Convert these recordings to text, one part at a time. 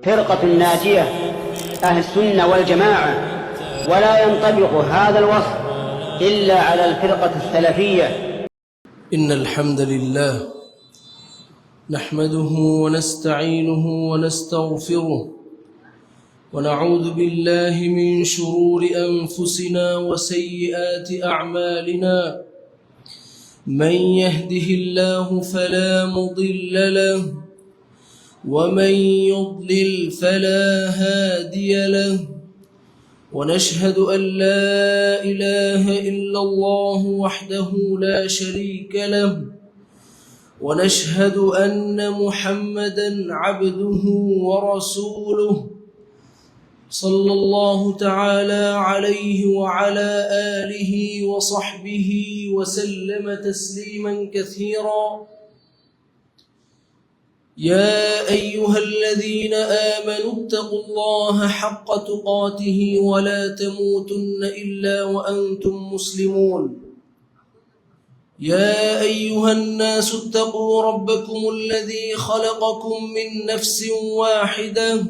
فرقة الناجية أهل السنة والجماعة، ولا ينطبق هذا الوصف إلا على الفرقة السلفية. إن الحمد لله نحمده ونستعينه ونستغفره ونعوذ بالله من شرور أنفسنا وسيئات أعمالنا. من يهده الله فلا مضل له ومن يضلل فلا هادي له، ونشهد أن لا إله إلا الله وحده لا شريك له، ونشهد أن محمدا عبده ورسوله صلى الله تعالى عليه وعلى آله وصحبه وسلم تسليما كثيرا. يا أيها الذين آمنوا اتقوا الله حق تقاته ولا تموتن إلا وأنتم مسلمون. يا أيها الناس اتقوا ربكم الذي خلقكم من نفس واحدة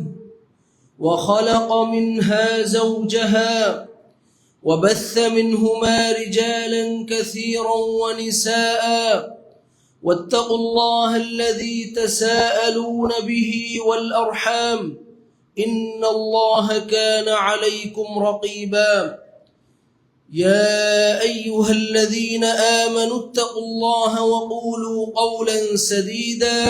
وخلق منها زوجها وبث منهما رجالا كثيرا ونساء، واتقوا الله الذي تساءلون به والأرحام إن الله كان عليكم رقيبا. يا أيها الذين آمنوا اتقوا الله وقولوا قولا سديدا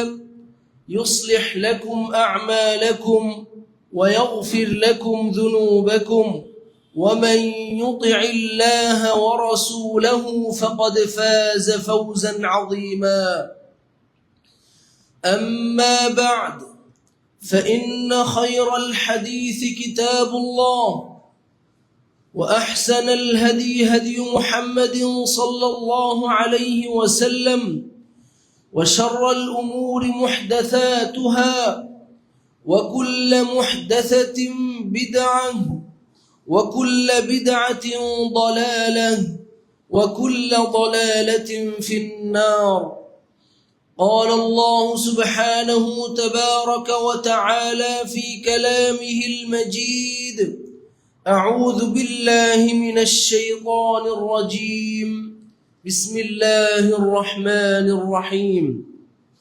يصلح لكم أعمالكم ويغفر لكم ذنوبكم، ومن يطع الله ورسوله فقد فاز فوزا عظيما. أما بعد، فإن خير الحديث كتاب الله، وأحسن الهدي هدي محمد صلى الله عليه وسلم، وشر الأمور محدثاتها، وكل محدثة بدعة، وكل بدعة ضلالة، وكل ضلالة في النار. قال الله سبحانه تبارك وتعالى في كلامه المجيد: أعوذ بالله من الشيطان الرجيم، بسم الله الرحمن الرحيم،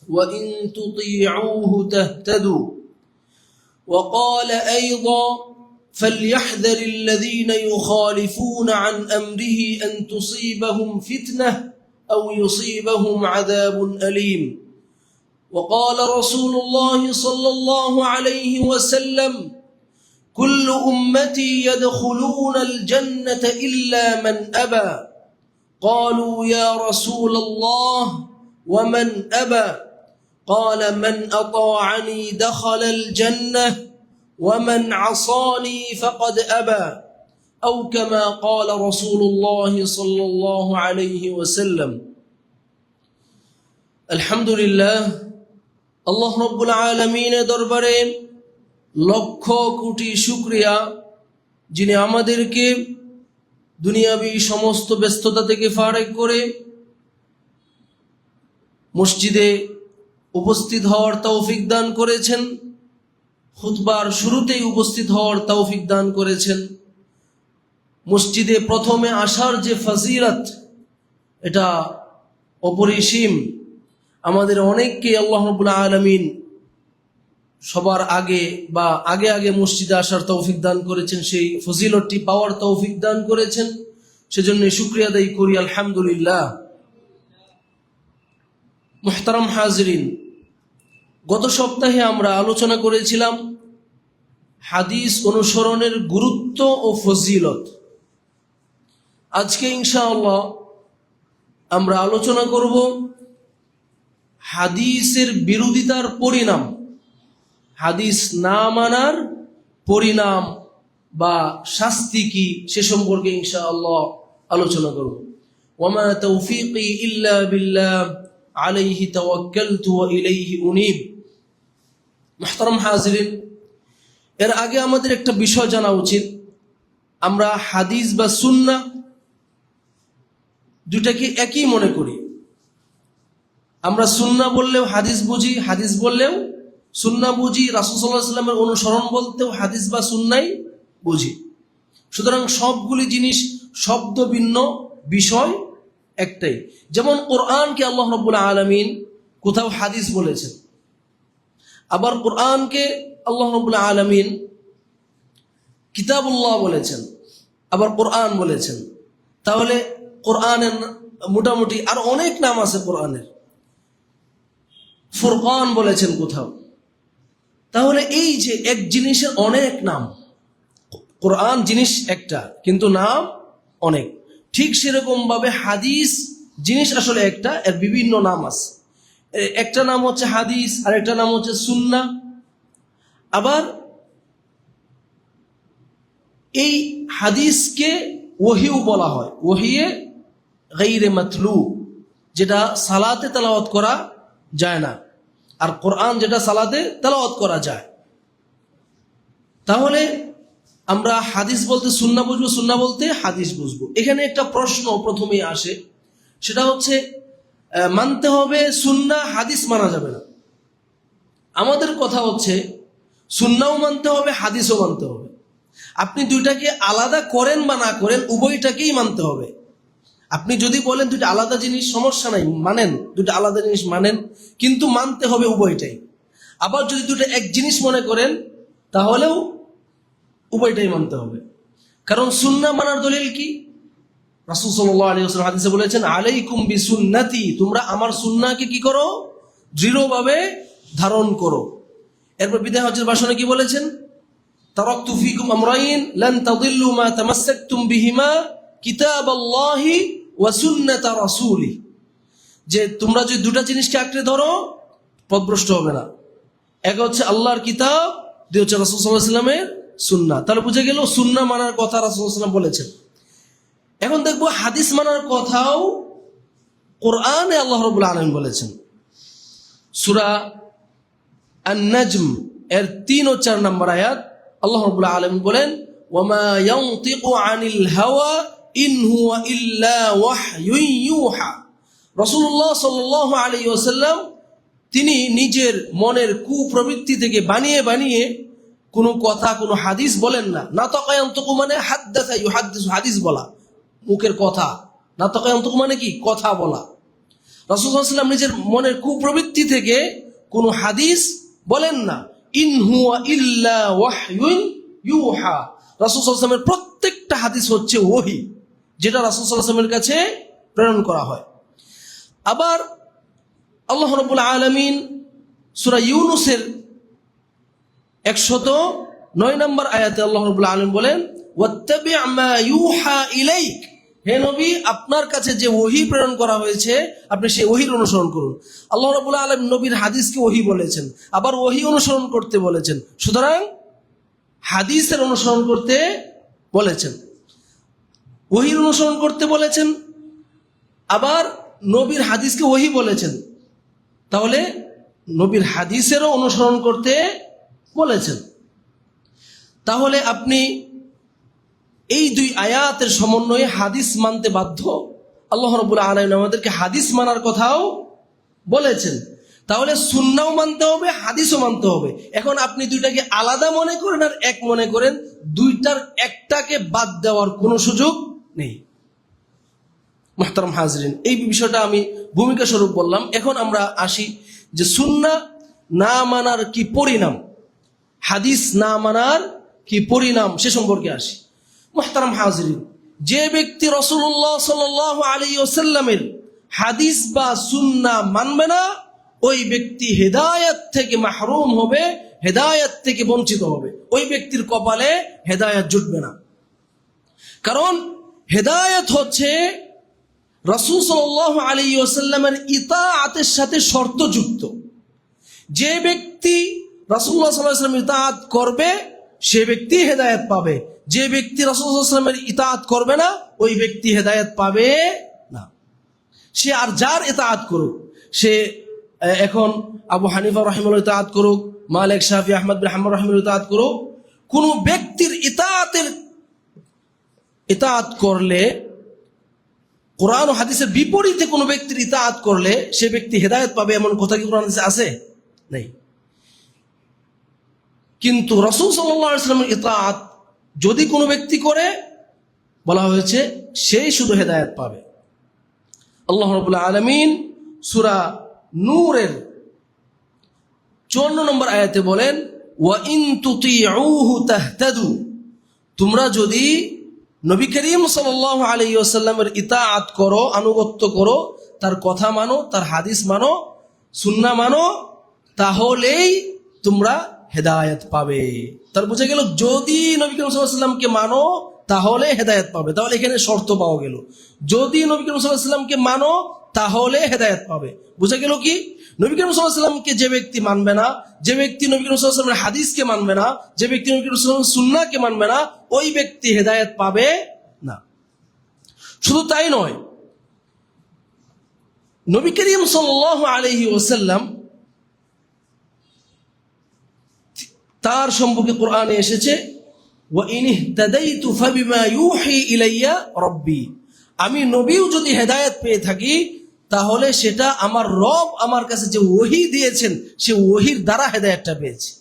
وإن تطيعوه تهتدوا. وقال أيضا: فليحذر الذين يخالفون عن أمره أن تصيبهم فتنة أو يصيبهم عذاب أليم. وقال رسول الله صلى الله عليه وسلم: كل أمتي يدخلون الجنة إلا من أبى. قالوا: يا رسول الله ومن أبى؟ قال: من أطاعني دخل الجنة ومن عصاني فقد أبى، أو كما قال رسول الله صلى الله عليه وسلم. الحمد لله, আল্লাহ রব্বুল আলামিনের দরবারে লক্ষ কোটি শুকরিয়া, যিনি আমাদেরকে দুনিয়াবি সমস্ত ব্যস্ততা থেকে ফারেক করে মসজিদে উপস্থিত হওয়ার তৌফিক দান করেছেন, খুতবার শুরুতেই উপস্থিত হওয়ার তৌফিক দান করেছেন। মসজিদে প্রথমে আসার যে ফজিলত, এটা অপরিসীম। আমাদের অনেককে আল্লাহ রাব্বুল আলামিন সবার আগে বা আগে আগে মসজিদে আসার তৌফিক দান করেছেন, সেই ফজিলতটি পাওয়ার তৌফিক দান করেছেন। সেজন্য শুকরিয়া আদায় করি, আলহামদুলিল্লাহ। মুহতারাম হাজিরিন, গত সপ্তাহে আমরা আলোচনা করেছিলাম হাদিস অনুসরণের গুরুত্ব ও ফজিলত। আজকে ইনশাআল্লাহ আমরা আলোচনা করব হাদিসের বিরোধিতার পরিণাম, হাদিস না মানার পরিণাম বা শাস্তি কি, সে সম্পর্কে ইনশাআল্লাহ আলোচনা করব। ওয়ামা তাওফীকি ইল্লা বিল্লাহ আলাইহি তাওয়াক্কালতু ওয়া ইলাইহি উনীব। মুহতারাম হাজিরিন, এর আগে আমাদের একটা বিষয় জানা উচিত, আমরা হাদিস বা সুন্নাহ দুটাকে একই মনে করি। আমরা সুন্নাহ বললেও হাদিস বুঝি, হাদিস বললেও সুন্নাহ বুঝি, রাসূল সাল্লাল্লাহু আলাইহি ওয়াসাল্লামের অনুসরণ বলতেও হাদিস বা সুন্নাহই বুঝি। সুতরাং সবগুলি জিনিস শব্দ ভিন্ন, বিষয় একটাই। যেমন কোরআনকে আল্লাহ রাব্বুল আলামিন কোথাও হাদিস বলেছেন, আবার কোরআনকে আল্লাহ রাব্বুল আলামিন কিতাবুল্লাহ বলেছেন, আবার কোরআন বলেছেন। তাহলে কোরআনের মোটামুটি আর অনেক নাম আছে কোরআনের। ফুরকান বলেছেন কোথাও। তাহলে এই যে এক জিনিসের অনেক নাম, কোরআন জিনিস একটা কিন্তু নাম অনেক, ঠিক সেরকম ভাবে হাদিস জিনিস আসলে একটা, এর বিভিন্ন নাম আছে। একটা নাম হচ্ছে হাদিস, আর একটা নাম হচ্ছে সুন্নাহ। আবার এই হাদিসকে ওহিও বলা হয়, ওহিয়ে গায়রে মাতলু, যেটা সালাতে তেলাওয়াত করা যায় না, আর কোরআন যেটা সালাতে তেলাওয়াত করা যায়। তাহলে আমরা হাদিস বলতে সুন্নাহ বুঝবো, সুন্নাহ বলতে হাদিস বুঝবো। এখানে একটা প্রশ্ন প্রথমেই আসে, সেটা হচ্ছে মানতে হবে সুন্নাহ, হাদিস মানা যাবে না। আমাদের কথা হচ্ছে সুন্নাহও মানতে হবে, হাদিসও মানতে হবে। আপনি দুইটাকে আলাদা করেন বা না করেন, উভয়টাকেই মানতে হবে। আপনি যদি বলেন দুইটা আলাদা জিনিস, সমস্যা নাই, মানেন, দুইটা আলাদা জিনিস মানেন, কিন্তু মানতে হবে উভয়টাই। আবার যদি দুইটা এক জিনিস মনে করেন, তাহলেও উভয়টাই মানতে হবে। কারণ সুন্নাহ মানার দলিল কি? রাসূল সাল্লাল্লাহু আলাইহি ওয়াসাল্লাম হাদিসে বলেছেন, আলাইকুম বিসুন্নতি, তোমরা আমার সুন্নাহকে কি করো? দৃঢ়ভাবে ধারণ করো। এরপর বিদায় হজ্জের ভাষণে কি বলেছেন? তারাকতু ফিকুম আমরাইন লান তাদিল্লু মা তামাসসাকতুম বিহিমা কিতাবাল্লাহি ওয়া সুন্নাতা রাসূলি, যে তোমরা যদি দুটো জিনিসকে আঁকড়ে ধরো পথভ্রষ্ট হবে না। এক হচ্ছে আল্লাহর কিতাব, দুই হচ্ছে রাসূল সাল্লাল্লাহু আলাইহি ওয়াসাল্লামের সুন্নাহ। তাহলে বুঝে গেল সুন্নাহ মানার কথা রাসূল সাল্লাল্লাহু আলাইহি ওয়াসাল্লাম বলেছেন। এখন দেখবো হাদিস মানার কথাও কোরআনে আল্লাহ রাব্বুল আলামিন বলেছেন। সূরা আন-নাজম এর 3 ও 4 নম্বর আয়াত আল্লাহ রাব্বুল আলামিন বলেন, ওয়ামা ইয়ানতিকু আনিল হাওয়া ইন হুয়া ইল্লা ওয়াহয়ুন ইউহা। রাসূলুল্লাহ সাল্লাল্লাহু আলাইহি ওয়াসাল্লাম তিনি নিজের মনের কুপ্রবৃত্তি থেকে বানিয়ে বানিয়ে কোনো কথা, কোনো হাদিস বলেন না। নাতাকা ইয়ানতিকু মানে হাদ্দাসা ইউহাদ্দিসু, হাদিস বলা, মুখের কথা। নাতাকা ইয়ানতিকু মানে কি? কথা বলা। রাসূল সাল্লাল্লাহু আলাইহি ওয়াসাল্লাম নিজের মনের কুপ্রবৃত্তি থেকে কোনো হাদিস বলেন না। ইন হুয়া ইল্লা ওয়াহয়ুন ইউহা, রাসূল সাল্লাল্লাহু আলাইহি ওয়াসাল্লামের প্রত্যেকটা হাদিস হচ্ছে ওহী, যেটা রাসূল সাল্লাল্লাহু আলাইহি ওয়াসাল্লামের কাছে প্রেরণ করা হয়। আবার আল্লাহ রাব্বুল আলামিন সূরা ইউনূসের 109 নম্বর আয়াতে আল্লাহ রাব্বুল আলামিন বলেন, ওয়াত্তাবি' মা ইউহা ইলাইক, হে নবী আপনার কাছে যে ওহী প্রেরণ করা হয়েছে আপনি সেই ওহীর অনুসরণ করুন। আল্লাহ রাব্বুল আলামিন নবীর হাদিসকে ওহী বলেছেন, আবার ওহী অনুসরণ করতে বলেছেন। সুতরাং হাদিসের অনুসরণ করতে বলেছেন, ওহীর অনুসরণ করতে বলেছেন, আবার নবীর হাদিসকে ওহী বলেছেন। তাহলে নবীর হাদিসেরও অনুসরণ করতে বলেছেন। তাহলে আপনি এই দুই আয়াতের সমন্বয়ে হাদিস মানতে বাধ্য। আল্লাহ রাব্বুল আলামিন আমাদেরকে হাদিস মানার কথাও বলেছেন। তাহলে সুন্নাহও মানতে হবে, হাদিসও মানতে হবে। এখন আপনি দুইটাকে আলাদা মনে করেন আর এক মনে করেন, দুইটার একটাকে বাদ দেওয়ার কোনো সুযোগ নেই। মুহতারাম হাজরিন, এই বিষয়টা আমি ভূমিকা স্বরূপ বললাম। এখন আমরা আসি যে সুন্নাহ না মানার কি পরিণাম, হাদিস না মানার কি পরিণাম, সে সম্পর্কে আসি। মুহতারাম হাজরিন, যে ব্যক্তি রাসূলুল্লাহ সাল্লাল্লাহু আলাইহি ওয়াসাল্লামের হাদিস বা সুন্নাহ মানবে না, ওই ব্যক্তি হেদায়েত থেকে মাহরুম হবে, হেদায়েত থেকে বঞ্চিত হবে। ওই ব্যক্তির কপালে হেদায়েত জুটবে না। কারণ হেদায়েত হচ্ছে রাসূল সাল্লাল্লাহু আলাইহি ওয়াসাল্লামের ইতাআতের সাথে শর্তযুক্ত। যে ব্যক্তি রাসূলুল্লাহ সাল্লাল্লাহু আলাইহি ওয়াসাল্লামের ইতাআত করবে সে ব্যক্তি হেদায়েত পাবে। যে ব্যক্তি রাসূলুল্লাহ সাল্লাল্লাহু আলাইহি ওয়াসাল্লামের ইতাআত করবে না, ওই ব্যক্তি হেদায়েত পাবে না। সে আর যার ইতাআত করুক, সে এখন আবু হানিফা রাহিমাহুল্লাহ ইতাআত করুক, মালিক, শাফি, আহমদ বিন হাম্বল রাহিমাহুল্লাহ ইতাআত করুক, কোন ব্যক্তির ইতাআত করলে, কোরআন ও হাদিসের বিপরীতে কোন ব্যক্তির ইতাআত করলে সে ব্যক্তি হেদায়েত পাবে, এমন কথা কি কোরআন হাদিসে আছে? নেই। কিন্তু রাসূল সাল্লাল্লাহু আলাইহি ওয়াসাল্লামের ইতাআত যদি কোনো ব্যক্তি করে, বলা হয়েছে সেই শুধু হেদায়েত পাবে। আল্লাহ রাব্বুল আলামিন সূরা নূরের 54 নম্বর আয়াতে বলেন, ওয়া ইন তুতিউহু তাহতাদু, তোমরা যদি নবী করিম সাল্লাল্লাহু আলাইহি ওয়াসাল্লামের ইতাআত করো, আনুগত্য করো, তার কথা মানো, তার হাদিস মানো, সুন্নাহ মানো, তাহলেই তোমরা হেদায়েত পাবে। তার বুঝে গেল যদি নবী করিম সাল্লাল্লাহু আলাইহি ওয়াসাল্লামকে মানো তাহলে হেদায়েত পাবে। তাহলে এখানে শর্ত পাওয়া গেল, যদি নবী করিম সাল্লাল্লাহু আলাইহি ওয়াসাল্লামকে মানো তাহলে হেদায়েত পাবে। বুঝে গেল কি? নবী করিম সাল্লাল্লাহু আলাইহি ওয়াসাল্লামকে যে ব্যক্তি মানবে না, যে ব্যক্তি নবী করিম সাল্লাল্লাহু আলাইহি ওয়াসাল্লামের হাদিসকে মানবে না, যে ব্যক্তি নবী করিম সাল্লাল্লাহু আলাইহি ওয়াসাল্লামের সুন্নাহকে মানবে না, ওই ব্যক্তি হেদায়েত পাবে না। শুধু তাই নয়, নবী করিম সাল্লাল্লাহু আলাইহি ওয়াসাল্লাম তার সম্পর্কে কোরআনে এসেছে, ওয়া ইন ইহতাদাইতু ফাবিমা ইউহি ইলাইয়া রাব্বি, আমি নবীও যদি হেদায়েত পেয়ে থাকি তাহলে সেটা আমার রব আমার কাছে যে ওহী দিয়েছেন সে ওহীর দ্বারা হেদায়েতটা পেয়েছি।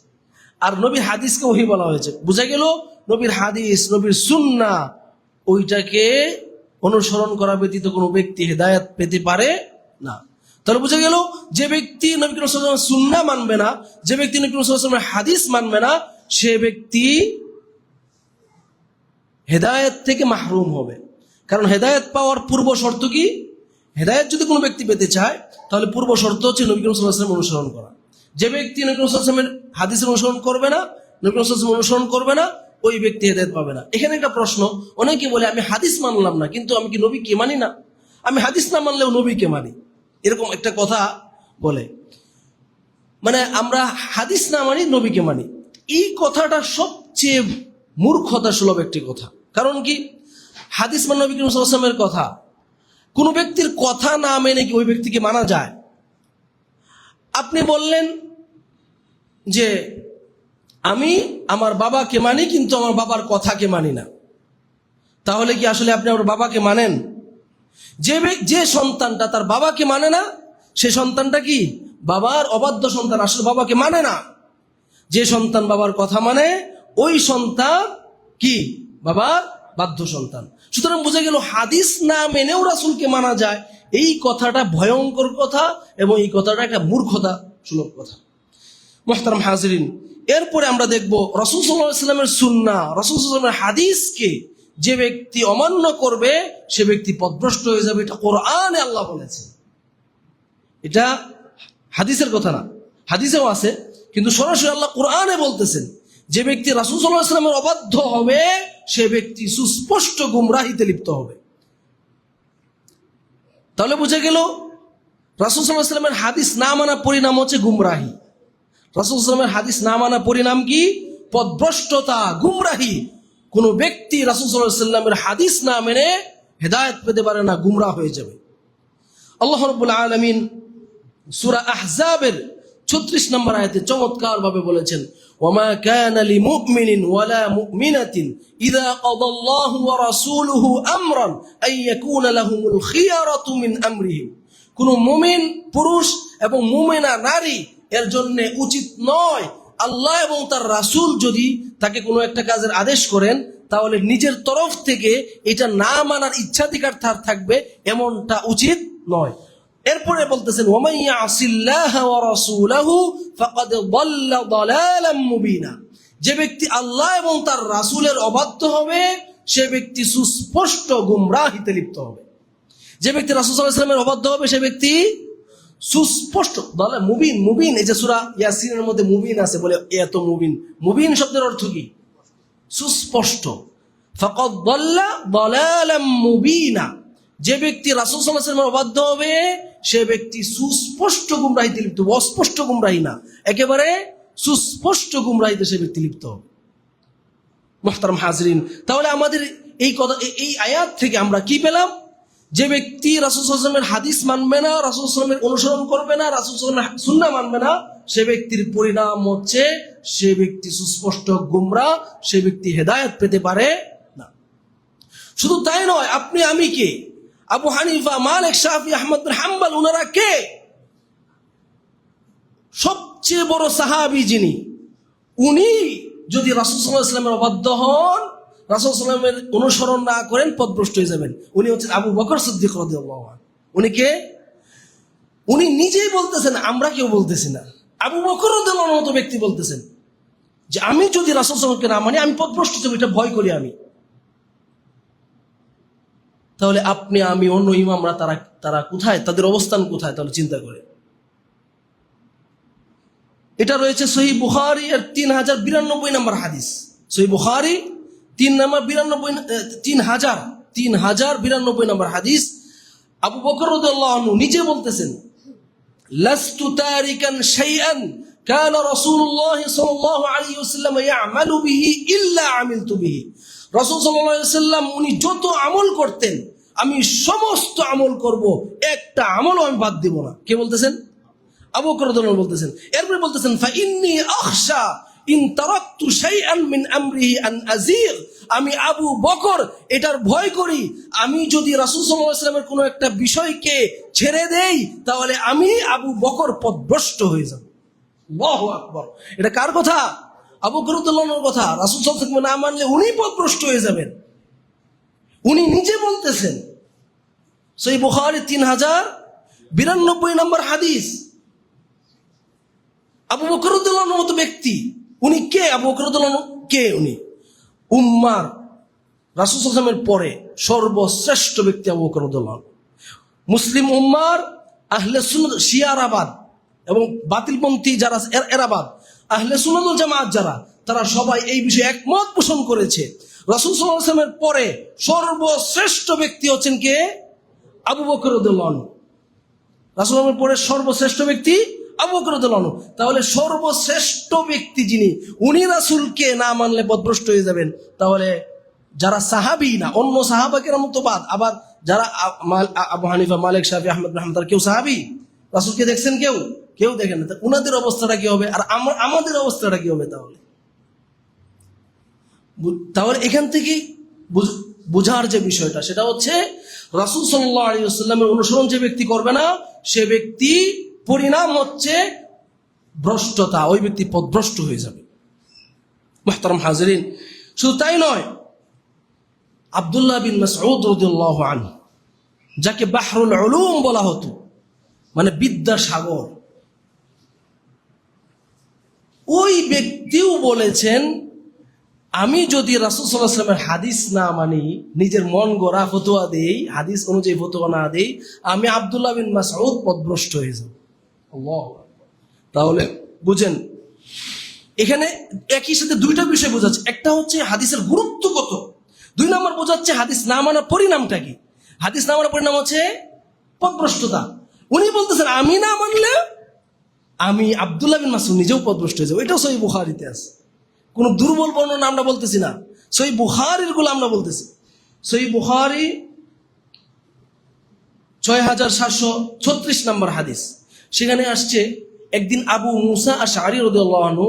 আর নবীর হাদিসকে ওহী বলা হয়েছে। বুঝা গেল নবীর হাদিস, নবীর সুন্নাহ, ওইটাকে অনুসরণ করা ব্যতীত কোনো ব্যক্তি হেদায়েত পেতে পারে না। তাহলে বুঝা গেল যে ব্যক্তি নবী করিম সাল্লাল্লাহু আলাইহি ওয়াসাল্লামের সুন্নাহ মানবে না, যে ব্যক্তি নবী করিম সাল্লাল্লাহু আলাইহি ওয়াসাল্লামের হাদিস মানবে না, সে ব্যক্তি হেদায়েত থেকে মাহরুম হবে। কারণ হেদায়েত পাওয়ার পূর্ব শর্ত কি? হেদায়েত যদি কোনো ব্যক্তি পেতে চায় তাহলে পূর্ব শর্ত হচ্ছে নবী করিম সাল্লাল্লাহু আলাইহি ওয়াসাল্লাম অনুসরণ করা। যে ব্যক্তি নবী করিম সাল্লাল্লাহু আলাইহি ওয়াসাল্লামের হাদিসের অনুসরণ করবে না, নবী করিম সাল্লাল্লাহু আলাইহি ওয়াসাল্লাম অনুসরণ করবে না, ওই ব্যক্তি হেদায়েত পাবে না। এখানে একটা প্রশ্ন, অনেকে বলে আমি হাদিস মানলাম না কিন্তু আমি কি নবীকে মানি না? আমি হাদিস না মানলেও নবীকে মানি, এরকম একটা কথা বলে। মানে আমরা হাদিস না মানি, নবীকে মানি। এই কথাটা সবচেয়ে মূর্খতা সুলভ একটি কথা। কারণ কি? হাদিস মানে নবী করিম সাল্লাল্লাহু আলাইহি ওয়াসাল্লামের কথা। কোন ব্যক্তির কথা না মেনে কি ওই ব্যক্তিকে মানা যায়? আপনি বললেন যে আমি আমার বাবাকে মানি কিন্তু আমার বাবার কথাকে মানি না, তাহলে কি আসলে আপনি আমার বাবাকে মানেন? যে সন্তানটা তার বাবাকে মানে না সে সন্তানটা কি? বাবার অবাধ্য সন্তান, আসলে বাবাকে মানে না। যে সন্তান বাবার কথা মানে ওই সন্তান কি? বাবার বাধ্য সন্তান। সুতরাং বোঝা গেল হাদিস না মেনেও রাসূলকে মানা যায়, এই কথাটা ভয়ঙ্কর কথা এবং এই কথাটা একটা মূর্খতা সুলভ কথা। মুহতারাম হাজিরিন, এরপরে আমরা দেখব রাসূল সাল্লাল্লাহু আলাইহি ওয়াসাল্লামের সুন্নাহ, রাসূল সাল্লাল্লাহু আলাইহি ওয়াসাল্লামের হাদিসকে যে ব্যক্তি অমান্য করবে সে ব্যক্তি পথভ্রষ্ট হয়ে যাবে। এটা কোরআনে আল্লাহ বলেছেন, এটা হাদিসের কথা না। হাদিসেও আছে কিন্তু সরাসরি আল্লাহ কোরআনে বলতেছেন যে ব্যক্তি রাসূল সাল্লাল্লাহু আলাইহি ওয়াসাল্লামের অবাধ্য হবে সে ব্যক্তি সুস্পষ্ট গুমরাহিতে লিপ্ত হবে। তাহলে বুঝে গেল রাসূল সাল্লাল্লাহু আলাইহি ওয়াসাল্লামের হাদিস না মানা পরিণাম হচ্ছে গুমরাহি। রাসূল সাল্লাল্লাহু আলাইহি ওয়াসাল্লামের হাদিস না মানা পরিণাম কি? পথভ্রষ্টতা, গুমরাহি। কোন ব্যক্তি রাসূল সাল্লাল্লাহু আলাইহি ওয়াসাল্লামের হাদিস না মেনে হেদায়েত পেতে পারে না, গুমরাহ হয়ে যাবে। আল্লাহ রাব্বুল আলামিন সূরা আহজাবের 36 নম্বর আয়াতে চমৎকার ভাবে বলেছেন, ওয়ামা কানা লিমুমিনিন ওয়ালা মুমিনাতিন ইযা কাদাল্লাহু ওয়া রাসূলুহু আমরান আন ইয়াকুনা লাহুমুল খিয়ারাতু মিন আমরিহিম। কোন মুমিন পুরুষ এবং মুমিনা নারী এর জন্য উচিত নয় আল্লাহ এবং তার রাসূল যদি তাকে কোনো একটা কাজের আদেশ করেন তাহলে নিজের তরফ থেকে এটা না মানার ইচ্ছাধিকার তার থাকবে, এমনটা উচিত নয়। এরপরে বলতেছেন ওয়ামান ইয়াসিল্লাহ ওয়া রাসূলাহু ফাকাদ দাল্লা দালালাম মুবিনা। যে ব্যক্তি আল্লাহ এবং তার রাসূলের অবাধ্য হবে সে ব্যক্তি সুস্পষ্ট গুমরাহিতে লিপ্ত হবে। যে ব্যক্তি রাসূল সাল্লাল্লাহু আলাইহি ওয়াসাল্লামের অবাধ্য হবে সে ব্যক্তি সুস্পষ্ট দালাল, মুবিন। মুবিন, এই যে সূরা ইয়াসিনের মধ্যে মুবিন আছে বলে এত মুবিন। মুবিন শব্দের অর্থ কি? সুস্পষ্ট। ফাকাদ দাল্লা দালালাম মুবিনা। যে ব্যক্তি রাসূল সাল্লাল্লাহু আলাইহি ওয়াসাল্লামের অবাধ্য হবে সে ব্যক্তি সুস্পষ্ট গুমরাহিতে লিপ্ত, অস্পষ্ট গুমরাহি না, একেবারে সুস্পষ্ট গুমরাহিতে সে ব্যক্তি লিপ্ত হবে। মুহতারাম হাজরিন, তাহলে আমাদের এই কথা, এই আয়াত থেকে আমরা কি পেলাম? যে ব্যক্তি রাসূল সাল্লাল্লাহু আলাইহি ওয়াসাল্লামের হাদিস মানবে না, রাসূল সাল্লাল্লাহু আলাইহি ওয়াসাল্লামের অনুসরণ করবে না, রাসূল সাল্লাল্লাহু আলাইহি ওয়াসাল্লামের সুন্নাহ মানবে না, সে ব্যক্তির পরিণাম হচ্ছে সে ব্যক্তি সুস্পষ্ট গুমরাহ, সে ব্যক্তি হেদায়েত পেতে পারে না। শুধু তাই নয়, আপনি আমি কে? আবু হানিফা, মালিক, শাফি, আহমদ বিন হাম্বল, ওনারা কে? সবচেয়ে বড় সাহাবী যিনি, উনি যদি রাসূল সাল্লাল্লাহু আলাইহি ওয়াসাল্লামের অবাধ্য হন, রাসূল সাল্লাল্লাহু আলাইহি ওয়াসাল্লামের অনুসরণ না করেন, পথভ্রষ্ট হয়ে যাবেন। উনি হচ্ছেন আবু বকর সিদ্দিক রাদিয়াল্লাহু আনহু। উনি কে? উনি নিজেই বলতেছেন, আমরা কেউ বলতেছি না। আবু বকর রাদিয়াল্লাহু আনহু মতো ব্যক্তি বলতেছেন যে আমি যদি রাসূল সাল্লাল্লাহু আলাইহি ওয়াসাল্লামকে না মানি, আমি পথভ্রষ্ট হব, এটা ভয় করি আমি। তাহলে আপনি, আমি, অন্য ইমামরা তারা কোথায়, তাদের অবস্থান কোথায়? তাহলে চিন্তা করে। এটা রয়েছে সহিহ বুখারী এর 3092 নম্বর হাদিস। সহিহ বুখারী 3092 নম্বর হাদিস। আবু বকর রাদিয়াল্লাহু আনহু নিজে বলতেছেন, লাস্তু তারিকান শাইআন কানা রাসূলুল্লাহ সাল্লাল্লাহু আলাইহি ওয়াসাল্লাম ইয়ামালু বিহি ইল্লা আমিলতু বিহি। রাসূল সাল্লাল্লাহু আলাইহি ওয়াসাল্লাম উনি যত আমল করতেন, আমি সমস্ত আমল করব, একটা আমলও আমি বাদ দিব না। কে বলতেছেন? আবু বকর রাদিয়াল্লাহু আনহু বলতেছেন। এরপরে বলতেছেন, ফা ইন্নী আখশা ইন তারাকতু শাইআন মিন আমরিহি আন আযীর। আমি আবু বকর এটার ভয় করি, আমি যদি রাসূল সাল্লাল্লাহু আলাইহি ওয়াসাল্লামের কোনো একটা বিষয়কে ছেড়ে দেই, তাহলে আমি আবু বকর পথভ্রষ্ট হয়ে যাব। আল্লাহু আকবার। এটা কার কথা? আবু বকর রাদিয়াল্লাহু আনহুর কথা। রাসূল সাল্লাল্লাহু আলাইহি ওয়াসাল্লাম না মানলে উনি পথভ্রষ্ট হয়ে যাবেন, উনি নিজে বলতেছেন। সহিহ বুখারী 3092 নম্বর হাদিস। আবু বকর রাদিয়াল্লাহু আনহুর মতো ব্যক্তি, উনি কে? আবু বকর রাদিয়াল্লাহু আনহু কে? উনি উম্মার রাসূল সাল্লাল্লাহু আলাইহি ওয়াসাল্লামের পরে সর্বশ্রেষ্ঠ ব্যক্তি আবু বকর রাদিয়াল্লাহু আনহু। মুসলিম উম্মার আহলে সুন্নাত শিয়ারাবাদ এবং বাতিলপন্থী যারা এরাবাদ, আহলে সুন্নাত ওয়াল জামাত যারা, তারা সবাই এই বিষয়ে একমত পোষণ করেছে। রাসূল সাল্লাল্লাহু আলাইহি ওয়াসাল্লামের পরে সর্বশ্রেষ্ঠ ব্যক্তি হচ্ছেন কে? আবু বকর রাদিয়াল্লাহু আনহু। রাসূলের পরে সর্বশ্রেষ্ঠ ব্যক্তি আবু বকর রাদিয়াল্লাহু আনহু। তাহলে সর্বশ্রেষ্ঠ ব্যক্তি যিনি, উনি রাসূলকে না মানলে পথভ্রষ্ট হয়ে যাবেন। তাহলে যারা সাহাবী না, অন্য সাহাবাকের মতো বাদ, আবার যারা আবু হানিফা, মালিক, শাফি, আহমদ বিন হাম্বল, কেউ সাহাবী? রাসূলকে দেখছেন? কেউ দেখেন না। উনাদের অবস্থাটা কি হবে, আর আমাদের অবস্থাটা কি হবে? তাহলে এখান থেকে বোঝার যে বিষয়টা, সেটা হচ্ছে রাসূল সাল্লাল্লাহু আলাইহি ওয়াসাল্লামের অনুসরণ যে ব্যক্তি করবে না, সে ব্যক্তি পরিণাম হচ্ছে ভ্রষ্টতা, ওই ব্যক্তি পথভ্রষ্ট হয়ে যাবে। মুহতারাম হাজিরিন, শুধু তাই নয়, আব্দুল্লাহ বিন মাসউদ রাদিয়াল্লাহু আনহু, যাকে বাহরুল উলুম বলা হতো, মানে বিদ্যা সাগর, ওই ব্যক্তিও বলেছেন, আমি যদি রাসূল সাল্লাল্লাহু আলাইহি ওয়াসাল্লামের হাদিস না মানি, নিজের মন গড়া ফতোয়া দেই, হাদিস অনুযায়ী ফতোয়া না দেই, আমি আব্দুল্লাহ বিন মাসউদ পথভ্রষ্ট হয়ে যাব। আল্লাহু আকবার। তাহলে বুঝেন, এখানে একই সাথে দুইটা বিষয় বোঝাচ্ছে। একটা হচ্ছে হাদিসের গুরুত্ব কত, 2 নম্বর বোঝাচ্ছে হাদিস না মানার পরিণামটা কি। হাদিস না মানার পরিণাম হচ্ছে পথভ্রষ্টতা। উনি বলতেছেন, আমি না মানলে আমি আব্দুল্লাহ বিন মাসউদ নিজেও পথভ্রষ্ট হয়ে যাবো। এটাও সহিহ বুখারীতে আছে। কোন দুর্বল বর্ণনা আমরা বলতেছি না, সহিহ বুখারীর গুলো আমরা বলতেছি। সহিহ বুখারী 6736 নম্বর হাদিস। সেখানে আসছে, একদিন আবু মুসা আশআরী রাদিয়াল্লাহু আনহু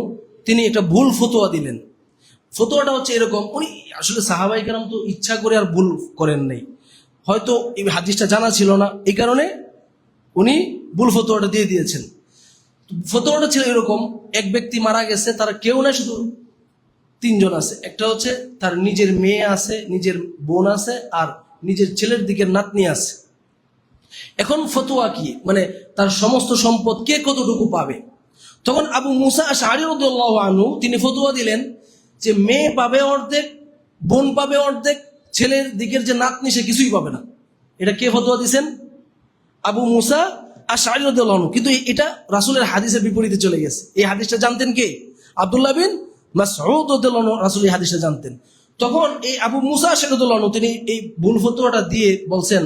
তিনি একটা ভুল ফতোয়া দিলেন। ফতোয়াটা হচ্ছে এরকম, উনি আসলে সাহাবায়ে কেরাম তো ইচ্ছা করে আর ভুল করেন নাই, হয়তো এই হাদিসটা জানা ছিল না, এই কারণে উনি ভুল ফতোয়াটা দিয়ে দিয়েছেন। ফতোয়াটা ছিল এরকম, এক ব্যক্তি মারা গেছে, তার কেউ না, শুধু 3 জন আছে। একটা হচ্ছে তার নিজের মেয়ে আছে, নিজের বোন আছে, আর নিজের ছেলের দিকের নাতনি আছে। এখন ফতোয়া কি, মানে তার সমস্ত সম্পদ কে কতটুকু পাবে। তখন আবু মুসা আশআরী রাদিয়াল্লাহু আনহু তিনি ফতোয়া দিলেন যে মেয়ে পাবে অর্ধেক, বোন পাবে অর্ধেক, ছেলের দিকের যে নাতনি সে কিছুই পাবে না। এটা কে ফতোয়া দিয়েছেন? আবু মুসা আশআরী রাদিয়াল্লাহু আনহু। কিন্তু এটা রাসূলের হাদিসের বিপরীতে চলে গেছে। এই হাদিসটা জানতেন কে? আব্দুল্লাহ বিন মাসউদ রাদিয়াল্লাহু আনহু রাসূল এই হাদিসটা জানতেন। তখন এই আবু মুসা আশআরী রাদিয়াল্লাহু আনহু তিনি এই ভুল ফতোয়াটা দিয়ে বলছেন,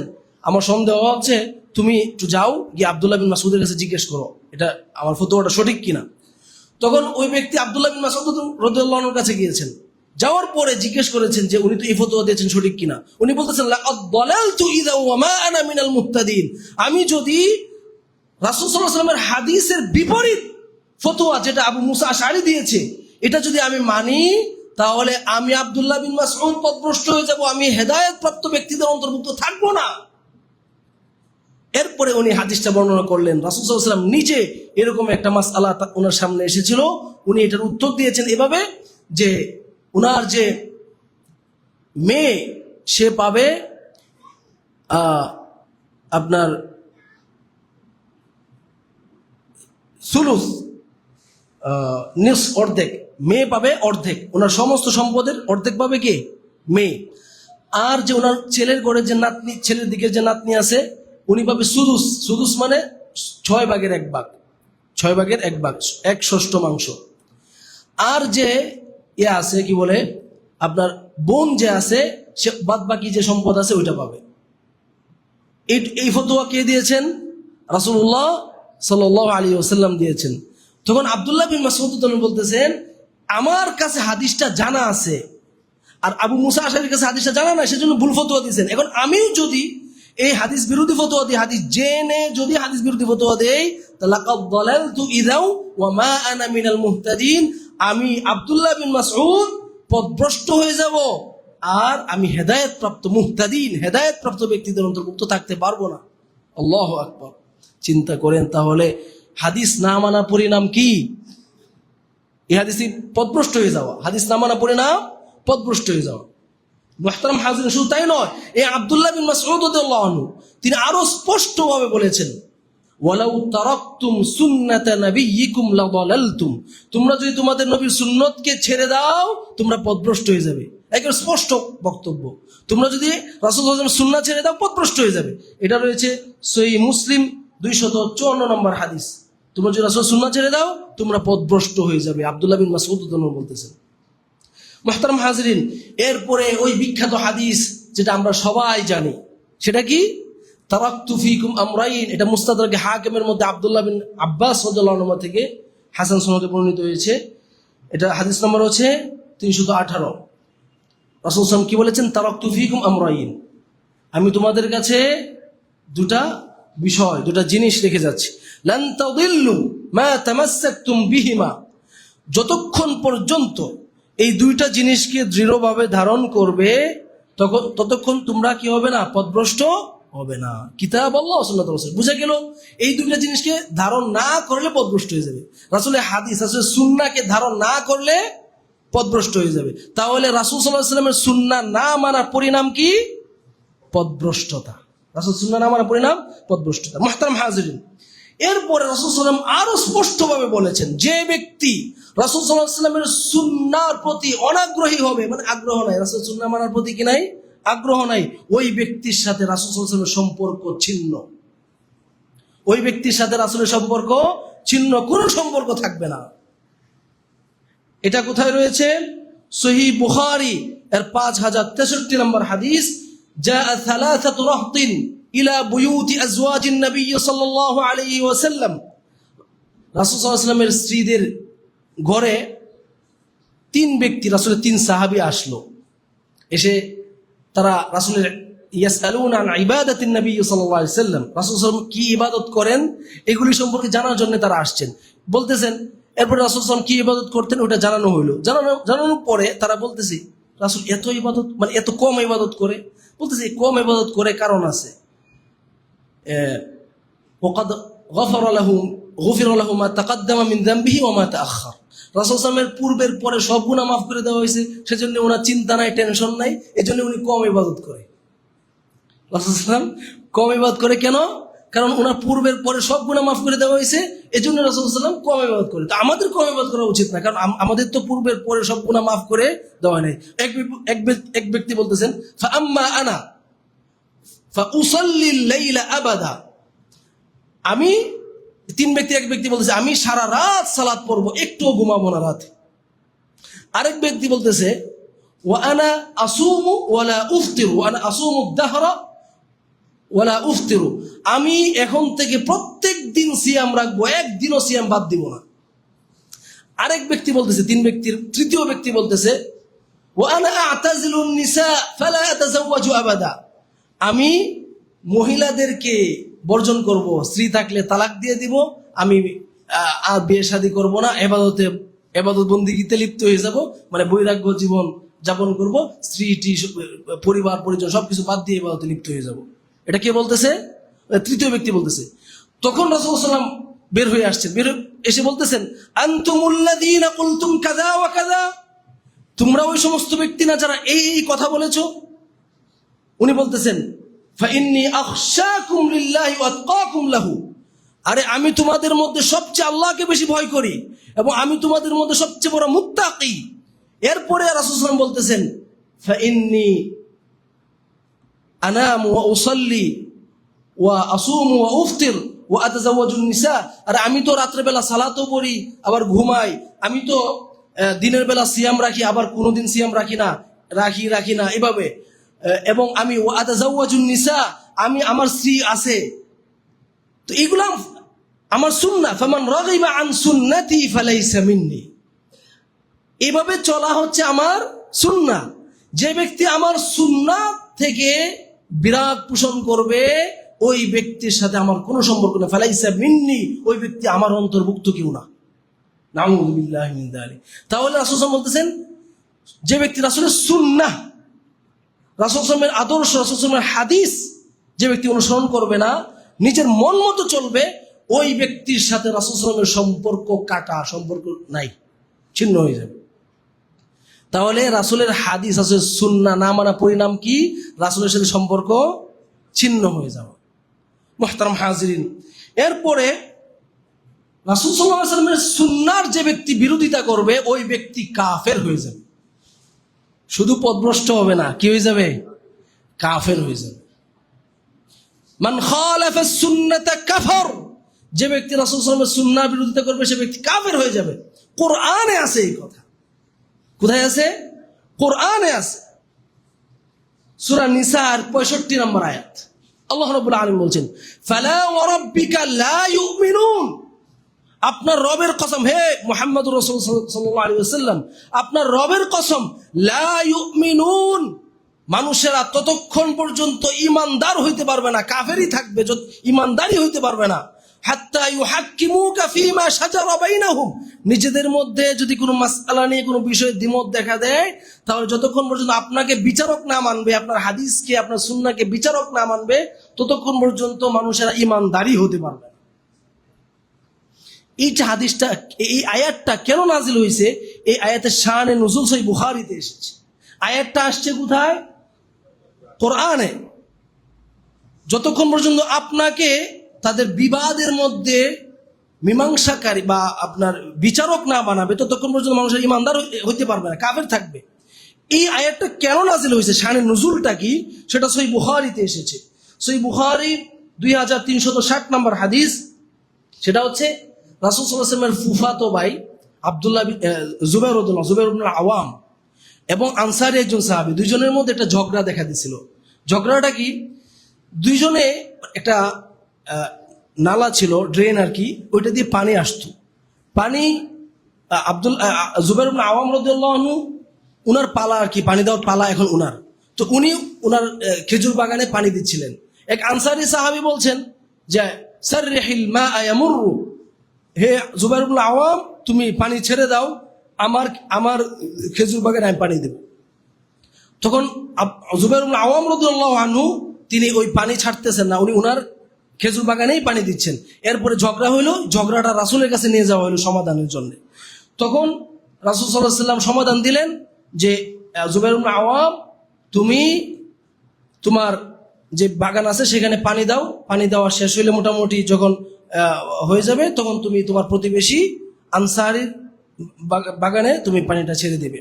আমার সন্দেহ হচ্ছে, তুমি একটু যাও, গিয়ে আব্দুল্লাহ বিন মাসউদের কাছে জিজ্ঞেস করো এটা আমার ফতোয়াটা সঠিক কিনা। তখন ওই ব্যক্তি আব্দুল্লাহ বিন মাসউদ রাদিয়াল্লাহু আনহুর কাছে গিয়েছেন, যাওয়ার পরে জিজ্ঞেস করেছেন যে উনি তো এই ফতোয়া দিয়েছেন সঠিক কিনা। উনি বলতেছেন, লাকাদ দালালতু ইযা ওয়া মা আনা মিনাল মুহতাদিন। আমি যদি রাসূল সাল্লাল্লাহু আলাইহি ওয়াসাল্লামের হাদিসের বিপরীত ফতোয়া যেটা আবু মুসা আশআরী দিয়েছে, এটা যদি আমি মানি, তাহলে আমি আব্দুল্লাহ বিন মাসউদ পথভ্রষ্ট হয়ে যাব, আমি হেদায়েত প্রাপ্ত ব্যক্তিদের অন্তর্ভুক্ত থাকবো না। এরপরে উনি হাদিসটা বর্ণনা করলেন। রাসূল সাল্লাল্লাহু আলাইহি ওয়াসাল্লাম নিজে এরকম একটা মাসআলা ওনার সামনে এসেছিল, উনি এটার উত্তর দিয়েছেন এভাবে যে উনার যে মেয়ে সে পাবে আপনার সুলুস, নিস, অর্ধেক। মেয়ে পাবে অর্ধেক, ওনার সমস্ত সম্পদের অর্ধেক পাবে কে? মেয়ে। আর যে ওনার ছেলের ঘরে যে নাতনি, ছেলের দিকে যে নাতনি আছে উনি পাবে সুদুস। সুদুস মানে 6 ভাগের 1 ভাগ, 6 ভাগের 1 ভাগ, 1/6 আর যে আছে কি বলে আপনার বোন যে আছে সে বাদ বাকি যে সম্পদ আছে ওইটা পাবে। এই ফতোয়া কে দিয়েছেন? রাসূলুল্লাহ সাল্লাল্লাহু আলাইহি ওয়াসাল্লাম দিয়েছেন। তখন আব্দুল্লাহ বিন মাসউদ বলতেছেন, আমার কাছে হাদিসটা জানা আছে আর আবু মুসা আশআরীর কাছে হাদিসটা জানা না, সেজন্য ভুল ফতোয়া দিয়েছেন। এখন আমিও যদি এই হাদিস বিরোধী ফতোয়া দিই, হাদিস জেনে যদি হাদিস বিরোধী ফতোয়া দেই, তাহলে লাকাদ দালালতু ইযাও ওয়া মা আনা মিনাল মুহতাদিন, আমি আব্দুল্লাহ বিন মাসউদ পথভ্রষ্ট হয়ে যাব আর আমি হেদায়েতপ্রাপ্ত মুহতাদিন, হেদায়েতপ্রাপ্ত ব্যক্তিদের অন্তর্ভুক্ত থাকতে পারবো না। আল্লাহু আকবার। চিন্তা করেন তাহলে হাদিস না মানা পরিণাম কি? এই হাদিসে পথভ্রষ্ট হয়ে যাওয়া, হাদিস না মানা পরিণাম পথভ্রষ্ট হয়ে যাওয়া। মুহতারাম হাজিরিন, শুধু তাই নয়, এই আব্দুল্লাহ বিন মাসউদ রাদিয়াল্লাহু আনহু তিনি আরো স্পষ্টভাবে বলেছেন, ওয়ালাউ তারাকতুম সুন্নাতা নাবিয়্যিকুম লাদালালতুম, তোমরা যদি তোমাদের নবীর সুন্নতকে ছেড়ে দাও তোমরা পথভ্রষ্ট হয়ে যাবে। একদম স্পষ্ট বক্তব্য, তোমরা যদি রাসূল সাল্লাল্লাহু আলাইহি ওয়াসাল্লাম সুন্নাহ ছেড়ে দাও পথভ্রষ্ট হয়ে যাবে। এটা রয়েছে সহিহ মুসলিম 254 নম্বর হাদিস। তোমরা যদি রাসূল সুন্নাহ ছেড়ে দাও তোমরা পথভ্রষ্ট হয়ে যাবে, আব্দুল্লাহ বিন মাসউদ রাদিয়াল্লাহু আনহু বলতেছেন। মুহতারাম হাজিরিন, এরপরে ওই বিখ্যাত হাদিস যেটা আমরা সবাই জানি, সেটা কি? তারাকতু ফীকুম আমরাইন। এটা মুস্তাদরাক হাকিমের মধ্যে আব্দুল্লাহ বিন আব্বাস রাদিয়াল্লাহু আনহু থেকে হাসান সনদে বর্ণিত হয়েছে। এটা হাদিস নম্বর হচ্ছে 318। রাসূল সাল্লাল্লাহু আলাইহি ওয়াসাল্লাম কি বলেছেন? তারাকতু ফীকুম আমরাইন, আমি তোমাদের কাছে দুটা বিষয়, দুটা জিনিস রেখে যাচ্ছি। লান তাদিল্লু মা তামাসসাকতুম বিহিমা, যতক্ষণ পর্যন্ত এই দুইটা জিনিসকে দৃঢ়ভাবে ধারণ করবে ততক্ষণ তোমরা কি হবে না? পথভ্রষ্ট হবে না। কিতাব আল্লাহ সুন্নাত রাসূল। বুঝা গেল? এই দুইটা জিনিসকে ধারণ না করলে পথভ্রষ্ট হয়ে যাবে। রাসূলের হাদিস, রাসূলের সুন্নাহকে ধারণ না করলে পথভ্রষ্ট হয়ে যাবে। তাহলে রাসূল সাল্লাল্লাহু আলাইহি ওয়াসাল্লামের সুন্নাহ না মানার পরিণাম কি? পথভ্রষ্টতা। রাসূল সুন্নাহ না মানার পরিণাম পথভ্রষ্টতা। মুহতারাম হাজিরিন, এরপরে রাসূল সাল্লাল্লাহু আলাইহি ওয়াসাল্লাম আরো স্পষ্টভাবে বলেছেন, যে ব্যক্তি রাসূল সাল্লাল্লাহু আলাইহি ওয়াসাল্লামের সুন্নাহর প্রতি অনাগ্রহী হবে, মানে আগ্রহ নাই, রাসূল সুন্নাহ মানার প্রতি কি নাই? আগ্রহ নাই, ওই ব্যক্তির সাথে রাসূল সাল্লাল্লাহু আলাইহি ওয়াসাল্লামের সম্পর্ক ছিন্ন। ওই ব্যক্তির সাথে রাসূলের সম্পর্ক ছিন্ন, কোনো সম্পর্ক থাকবে না। এটা কোথায় রয়েছে? সহিহ বুখারী এর 5063 নম্বর হাদিস, জাআ সালাসাতু রাহতিন ইলা বুয়ুতি আজওয়াজিন নবী সাল্লাল্লাহু আলাইহি ওয়াসাল্লাম। রাসূল সাল্লাল্লাহু আলাইহি ওয়াসাল্লামের স্ত্রীদের ঘরে 3 ব্যক্তি, রাসূলের 3 সাহাবী আসলো। এসে তারা রাসূলের ইয়াসআলুনা আন ইবাদাতিন নবী সাল্লাল্লাহু আলাইহি ওয়াসাল্লাম, রাসূল সাল্লাল্লাহু আলাইহি ওয়াসাল্লাম কি ইবাদত করেন এগুলি সম্পর্কে জানার জন্য তারা আসছেন। বলতেছেন, এরপরে রাসূল সাল্লাল্লাহু আলাইহি ওয়াসাল্লাম কি ইবাদত করতেন ওটা জানানো হইলো। জানানোর পরে তারা বলতেছে, রাসূল এত ইবাদত, মানে এত কম ইবাদত করে। বলতেছে কম ইবাদত করে কারণ আছে। ওয়াকাদ গফিরা লাহু মা তাকাদ্দামা মিন যামবিহি ওয়া মা তাআখার। রাসূল সাল্লাল্লাহু আলাইহি ওয়াসাল্লামের পূর্বের পরে সব গুনাহ মাফ করে দেওয়া হয়েছে, সেজন্য ওনার চিন্তা নাই, টেনশন নাই, এজন্য উনি কম ইবাদত করে। রাসূল সাল্লাল্লাহু আলাইহি ওয়াসাল্লাম কম ইবাদত করে কেন? কারণ ওনার পূর্বের পরে সব গুনাহ মাফ করে দেওয়া হয়েছে, এজন্য রাসূল সাল্লাল্লাহু আলাইহি ওয়াসাল্লাম কম ইবাদত করে। তো আমাদের কম ইবাদত করা উচিত না, কারণ আমাদের তো পূর্বের পরে সব গুনাহ মাফ করে দেওয়া নেই। এক ব্যক্তি বলতেছেন, ফা আম্মা আনা ফা উসাল্লি লাইলা আবাদা, আমি, 3 ব্যক্তি, এক ব্যক্তি বলতেছে আমি সারা রাত সালাত পড়বো, একটুও ঘুমাবো না রাতে। আরেক ব্যক্তি বলতেছে, ওয়া আনা আসুমু ওয়ালা উফতিরু, আনা আসুমু দাহরা ওয়ালা উফতিরু, আমি এখন থেকে প্রত্যেক দিন সিয়াম রাখবো, একদিনও সিয়াম বাদ দিব না। আরেক ব্যক্তি বলতেছে, 3 ব্যক্তির তৃতীয় ব্যক্তি বলতেছে, ওয়া আনা আ'তাজিলুন নিসা ফালা আতাজাওয়াজু আবাদা, আমি মহিলাদেরকে বর্জন করব, স্ত্রী থাকলে তালাক দিয়ে দিব, আমি আর বিয়ে শাদী করব না, ইবাদত বন্দেগীতে লিপ্ত হয়ে যাব, মানে বৈরাগ্য জীবন যাপন করব, স্ত্রীটি পরিবার পরিজন সবকিছু বাদ দিয়ে ইবাদতে লিপ্ত হয়ে যাব। এটা কে বলতেছে? তৃতীয় ব্যক্তি বলতেছে। তখন রাসূলুল্লাহ সাল্লাল্লাহু আলাইহি ওয়াসাল্লাম বের হয়ে আসছেন, এসে বলতেছেন, আনতুমুল্লাযীনা কুলতুম কাযা ওয়া কাযা, তোমরা ওই সমস্ত ব্যক্তি না যারা এই এই কথা বলেছো। উনি বলতেছেন, ফাইন্নী আখশাকুম লিল্লাহি ওয়া আতকাকুম লাহু, আরে আমি তোমাদের মধ্যে সবচেয়ে আল্লাহকে বেশি ভয় করি এবং আমি তোমাদের মধ্যে সবচেয়ে বড় মুত্তাকি। এরপরে রাসূলুল্লাহ সাল্লাল্লাহু আলাইহি ওয়াসাল্লাম বলতেছেন, ফাইন্নী আনামু ওয়া উসাল্লি ওয়া আসুমু ওয়া উফতির ওয়া আতাজাওয়াজুন নিসা, আরে আমি তো রাত্রে বেলা সালাতও পড়ি আবার ঘুমাই, আমি তো দিনের বেলা সিয়াম রাখি আবার কোনোদিন সিয়াম রাখি না এভাবে, এবং আমি ওয়া আতাজাওয়াজুন নিসা, আমি আমার স্ত্রী আছে, তো এগুলা আমার সুন্নাহ, ফামান রাগিবা আন সুন্নতি ফালাইসা মিন্নি, এভাবে চলা হচ্ছে আমার সুন্নাহ। যে ব্যক্তি আমার সুন্নাহ থেকে বিরাগ পোষণ করবে ওই ব্যক্তির সাথে আমার কোনো সম্পর্ক নেই, ফালাইসা মিন্নি, ওই ব্যক্তি আমার অন্তর্ভুক্ত কেউ না। নাউযু বিল্লাহি মিন যালিক। তাহলে রাসূল সাল্লাল্লাহু আলাইহি ওয়াসাল্লাম বলতেছেন, যে ব্যক্তি রাসূলের সুন্নাহ, রাসূল সাল্লাল্লাহু আলাইহি ওয়াসাল্লামের আদর্শ, রাসূল সাল্লাল্লাহু আলাইহি ওয়াসাল্লামের হাদিস যে ব্যক্তি অনুসরণ করবে না, নিজের মন মতো চলবে, ওই ব্যক্তির সাথে রাসূল সাল্লাল্লাহু আলাইহি ওয়াসাল্লামের সম্পর্ক কাটা, সম্পর্ক নাই, ছিন্ন হয়ে যাবে। তাহলে রাসূলের হাদিস, রাসূলের সুন্নাহ না মানা পরিণাম কি? রাসূলের সাথে সম্পর্ক ছিন্ন হয়ে যাওয়া। মুহতারাম হাজিরিন, এরপরে রাসূল সাল্লাল্লাহু আলাইহি ওয়াসাল্লামের সুন্নাহর যে ব্যক্তি বিরোধিতা করবে ওই ব্যক্তি কাফের হয়ে যাবে। শুধু পথভ্রষ্ট হবে না, কি হয়ে যাবে? কাফের হয়ে যাবে। মান খালাফা সুন্নাতা কাফার, যে ব্যক্তি রাসূল সাল্লাল্লাহু আলাইহি ওয়াসাল্লামের সুন্নাহর বিরোধিতা করবে সে ব্যক্তি কাফের হয়ে যাবে। কোরআনে আছে এই কথা। কোথায় আছে? কোরআনে আছে। সূরা নিসার 65 নম্বর আয়াত, আল্লাহ রাব্বুল আলামিন বলছেন, ফালা ওয়া রাব্বিকা লা ইউমিনুন, আপনার রবের কসম, হে মুহাম্মদুর রাসূল সাল্লাল্লাহু আলাইহি ওয়াসাল্লাম, আপনার রবের কসম, লা ইউমিনুন, মানুষেরা ততক্ষণ পর্যন্ত ঈমানদার হইতে পারবে না, কাফেরই থাকবে, ঈমানদারই হইতে পারবে না, হাত্তা ইউহাক্কিমুকা ফীমা শাজারা বাইনাহুম, নিজেদের মধ্যে যদি কোনো মাসআলা নিয়ে কোনো বিষয়ে দ্বিমত দেখা দেয়, তাহলে যতক্ষণ পর্যন্ত আপনাকে বিচারক না মানবে, আপনার হাদিসকে, আপনার সুন্নাহকে বিচারক না মানবে, ততক্ষণ পর্যন্ত মানুষেরা ঈমানদারই হতে পারবে না। এই যে হাদিসটা, এই আয়াতটা কেন নাজিল হয়েছে? এই আয়াতের শানে নুজুল সহিহ বুখারীতে এসেছে। আয়াতটা আসছে কোথায়? কোরআনে। যতক্ষণ পর্যন্ত আপনাকে তাদের বিবাদের মধ্যে মীমাংসাকারী বা আপনার বিচারক না বানাবে, ততক্ষণ পর্যন্ত মানুষের ঈমানদার হইতে পারবে না, কাফের থাকবে। এই আয়াতটা কেন নাজিল হয়েছে, শানে নুজুলটা কি, সেটা সহিহ বুখারীতে এসেছে। সহিহ বুখারী 2360 নম্বর হাদিস, সেটা হচ্ছে রাসূল সাল্লাল্লাহু আলাইহি ওয়াসাল্লামের ফুফাতো ভাই আব্দুল্লাহ জুবাইর ইবনে আওয়াম এবং আনসারী একজন সাহাবী, দুইজনের মধ্যে একটা ঝগড়া দেখা দিয়েছিল। ঝগড়াটা কি? দুইজনে একটা নালা ছিল, ড্রেন আর কি, ওইটা দিয়ে পানি আসতো। পানি জুবাইর ইবনে আওয়াম রাদিয়াল্লাহু আনহু, উনার পালা আর কি, পানি দেওয়ার পালা এখন উনার, তো উনি উনার খেজুর বাগানে পানি দিচ্ছিলেন। এক আনসারী সাহাবী বলছেন যে, সাররিহিল মা ইয়ামুরু, হে জুবাইর ইবনে আওয়াম, তুমি পানি ছেড়ে দাও, আমার খেজুর বাগানে আমি পানি দেব। তখন জুবাইর ইবনে আওয়াম রাদিয়াল্লাহু আনহু তিনি ওই পানি ছাড়তেছেন না, উনি উনার খেজুর বাগানেই পানি দিচ্ছেন। এরপরে ঝগড়া হইলো, ঝগড়াটা রাসূলের কাছে নিয়ে যাওয়া হলো সমাধানের জন্য। তখন রাসূল সাল্লাল্লাহু আলাইহি ওয়াসাল্লাম সমাধান দিলেন যে, জুবাইর ইবনে আওয়াম, তুমি তোমার যে বাগান আছে সেখানে পানি দাও, পানি দেওয়া শেষ হইলে মোটামুটি যখন হয়ে যাবে, তখন তুমি তোমার প্রতিবেশী আনসারীর বাগানে তুমি পানিটা ছেড়ে দেবে।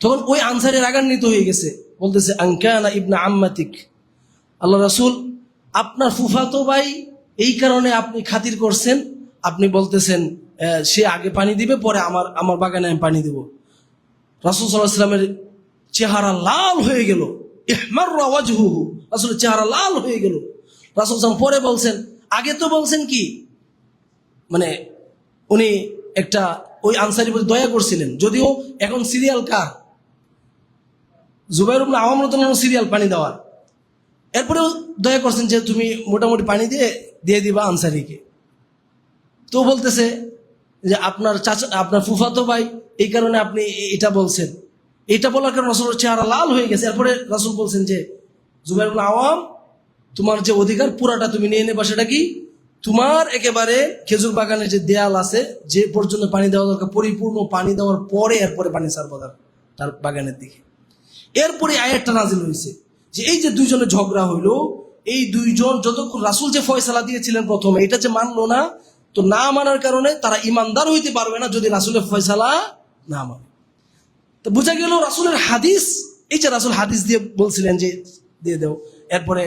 তখন ওই আনসারী রাগান্বিত হয়ে গেছে, বলতেছে, আনকানা ইবনা আম্মাতিক, আল্লাহ রাসূল, আপনার ফুফাতো ভাই, এই কারণে আপনি খাতির করছেন, আপনি বলতেছেন সে আগে পানি দিবে, পরে আমার বাগানে আমি পানি দেব। রাসূল সাল্লাল্লাহু আলাইহি ওয়াসাল্লামের চেহারা লাল হয়ে গেল, ইহমাররা ওয়াজহুহু, রাসূলের চেহারা লাল হয়ে গেল। রাসূল সাল্লাল্লাহু পরে বলছেন, আগে তো বলছেন কি, মানে উনি একটা ওই আনসারীর প্রতি দয়া করছিলেন, যদিও এখন সিরিয়াল কার, জুবাইর ইবনে আওয়াম রাদিয়াল্লাহু আনহু সিরিয়াল পানি দেওয়ার, এরপরেও দয়া করছেন যে তুমি মোটামুটি পানি দিয়ে দিবা আনসারীকে। তো বলতেছে যে আপনার চাচা, আপনার ফুফাতো ভাই, এই কারণে আপনি এটা বলছেন। এটা বলার কারণে রাসূলের চেহারা লাল হয়ে গেছে। এরপরে রাসূল বলছেন যে, জুবাইর ইবনে আওয়াম, তোমার যে অধিকার পুরাটা তুমি নিয়ে নেবা। সেটা কি? তোমার একেবারে খেজুর বাগানের যে দেয়াল আছে, যে পর্যন্ত পানি দেওয়া দরকার, পরিপূর্ণ পানি দেওয়ার পরে এরপরে পানি ছাড়বো তার বাগানের দিকে। এরপরে আয়াতটা নাজিল হয়েছে যে এই যে দুইজনের ঝগড়া হইলো, এই দুইজন যতক্ষণ রাসূল যে ফয়সালা দিয়েছিলেন প্রথমে, এটা যে মানলো না, তো না মানার কারণে তারা ইমানদার হইতে পারবে না যদি রাসূলের ফয়সালা না মানে। তো বোঝা গেল রাসূলের হাদিস, এই যে রাসূল হাদিস দিয়ে বলছিলেন যে দিয়ে দেও, এরপরে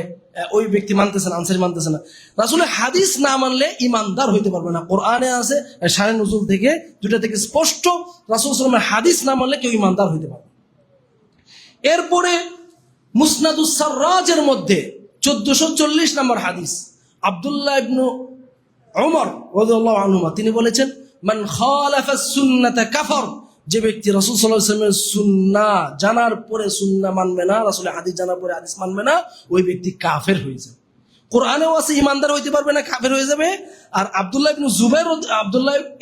ওই ব্যক্তি মানতেছে না, আনসারী মানতেছে না। রাসূলের হাদিস না মানলে ইমানদার হইতে পারবে না। কোরআনে আছে, শানে নুজুল থেকে, দুটা থেকে স্পষ্ট, রাসূল সাল্লাল্লাহু আলাইহি ওয়াসাল্লামের হাদিস না মানলে কেউ ইমানদার হইতে পারবে। এরপরে মুসনাদুস সাররাজের মধ্যে 1440 নম্বর হাদিস, আব্দুল্লাহ ইবনে উমর রাদিয়াল্লাহু আনহুমা তিনি বলেছেন, মান খালাফাস সুন্নাতা কাফার, যে ব্যক্তি রাসূল সাল্লাল্লাহু আলাইহি ওয়াসাল্লামের সুন্নাহ জানার পরে সুন্নাহ মানবে না, রাসূলের হাদিস জানার পরে হাদিস মানবে না, ওই ব্যক্তি কাফের হয়ে যাবে। কোরআনেও আছে ইমানদার হইতে পারবে না, কাফের হয়ে যাবে। আর আব্দুল্লাহ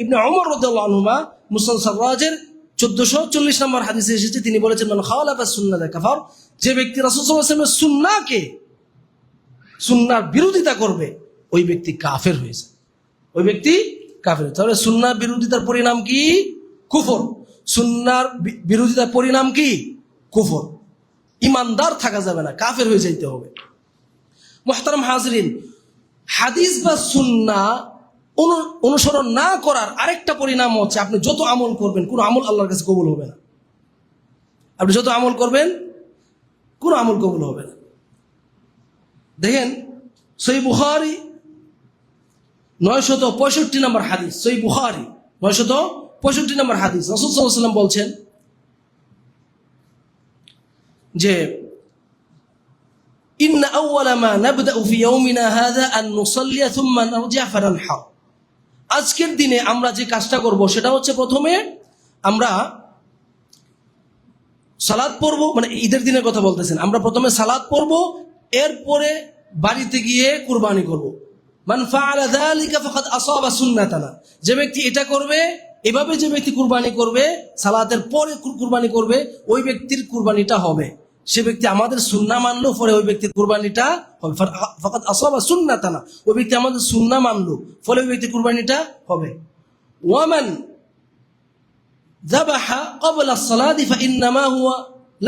ইবনে উমর রাদিয়াল্লাহু আনহুমা মুসনাদ সাররাজের 1440 নম্বর হাদিসে এসেছে, তিনি বলেছেন, মান খালাফাস সুন্নাতা কাফার, যে ব্যক্তি রাসূল সাল্লাল্লাহু আলাইহি ওয়াসাল্লামের সুন্নাহর বিরোধিতা করবে, ওই ব্যক্তি কাফের হয়ে যাবে। ওই ব্যক্তি কাফের। তাহলে সুন্নাহ বিরোধিতার পরিণাম কি? কুফর। সুন্নাহর বিরোধিতার পরিণাম কি? কুফর। ইমানদার থাকা যাবে না, কাফের হয়ে যাইতে হবে। মুহতারাম হাজরিন, হাদিস বা সুন্নাহ অনুসরণ না করার আরেকটা পরিণাম হচ্ছে, আপনি যত আমল করবেন কোন আমল আল্লাহর কাছে কবুল হবে না। আপনি যত আমল করবেন কোন আমল কবুল হবে না। দেখেন সহিহ বুখারী 965 নম্বর হাদিস, সহিহ বুখারী 965 নম্বর হাদিস, রাসূল সাল্লাল্লাহু আলাইহি ওয়াসাল্লাম বলছেন যে ইন্না আউওয়ালা মা নাবদাউ ফি ইয়াউমিনা হাযা আন নুসাল্লি থুম্মা নারজি'ু ফানানহার, আজকের দিনে আমরা যে কাজটা করব সেটা হচ্ছে প্রথমে আমরা সালাত পড়ব, মানে ঈদের দিনের কথা বলতেছেন, আমরা প্রথমে সালাত পড়ব, এরপরে বাড়িতে গিয়ে কুরবানি করব। মান ফাআলা যালিকা ফাকাদ আসাবা সুন্নাতানা, যে ব্যক্তি এটা করবে, এভাবে যে ব্যক্তি কুরবানি করবে, সালাতের পরে কুরবানি করবে, ওই ব্যক্তির কুরবানিটা হবে। সে ব্যক্তি আমাদের সুন্নাহ মানলো, পরে ওই ব্যক্তির কুরবানিটা হবে। ফাকাদ আসাবা সুন্নাতানা, ওই ব্যক্তি আমাদের সুন্নাহ মানলো, ফলে ওই ব্যক্তির কুরবানিটা হবে। ওয়ামান যাবাহা ক্বাবলা আস-সালাতি ফাইন্নামা হুয়া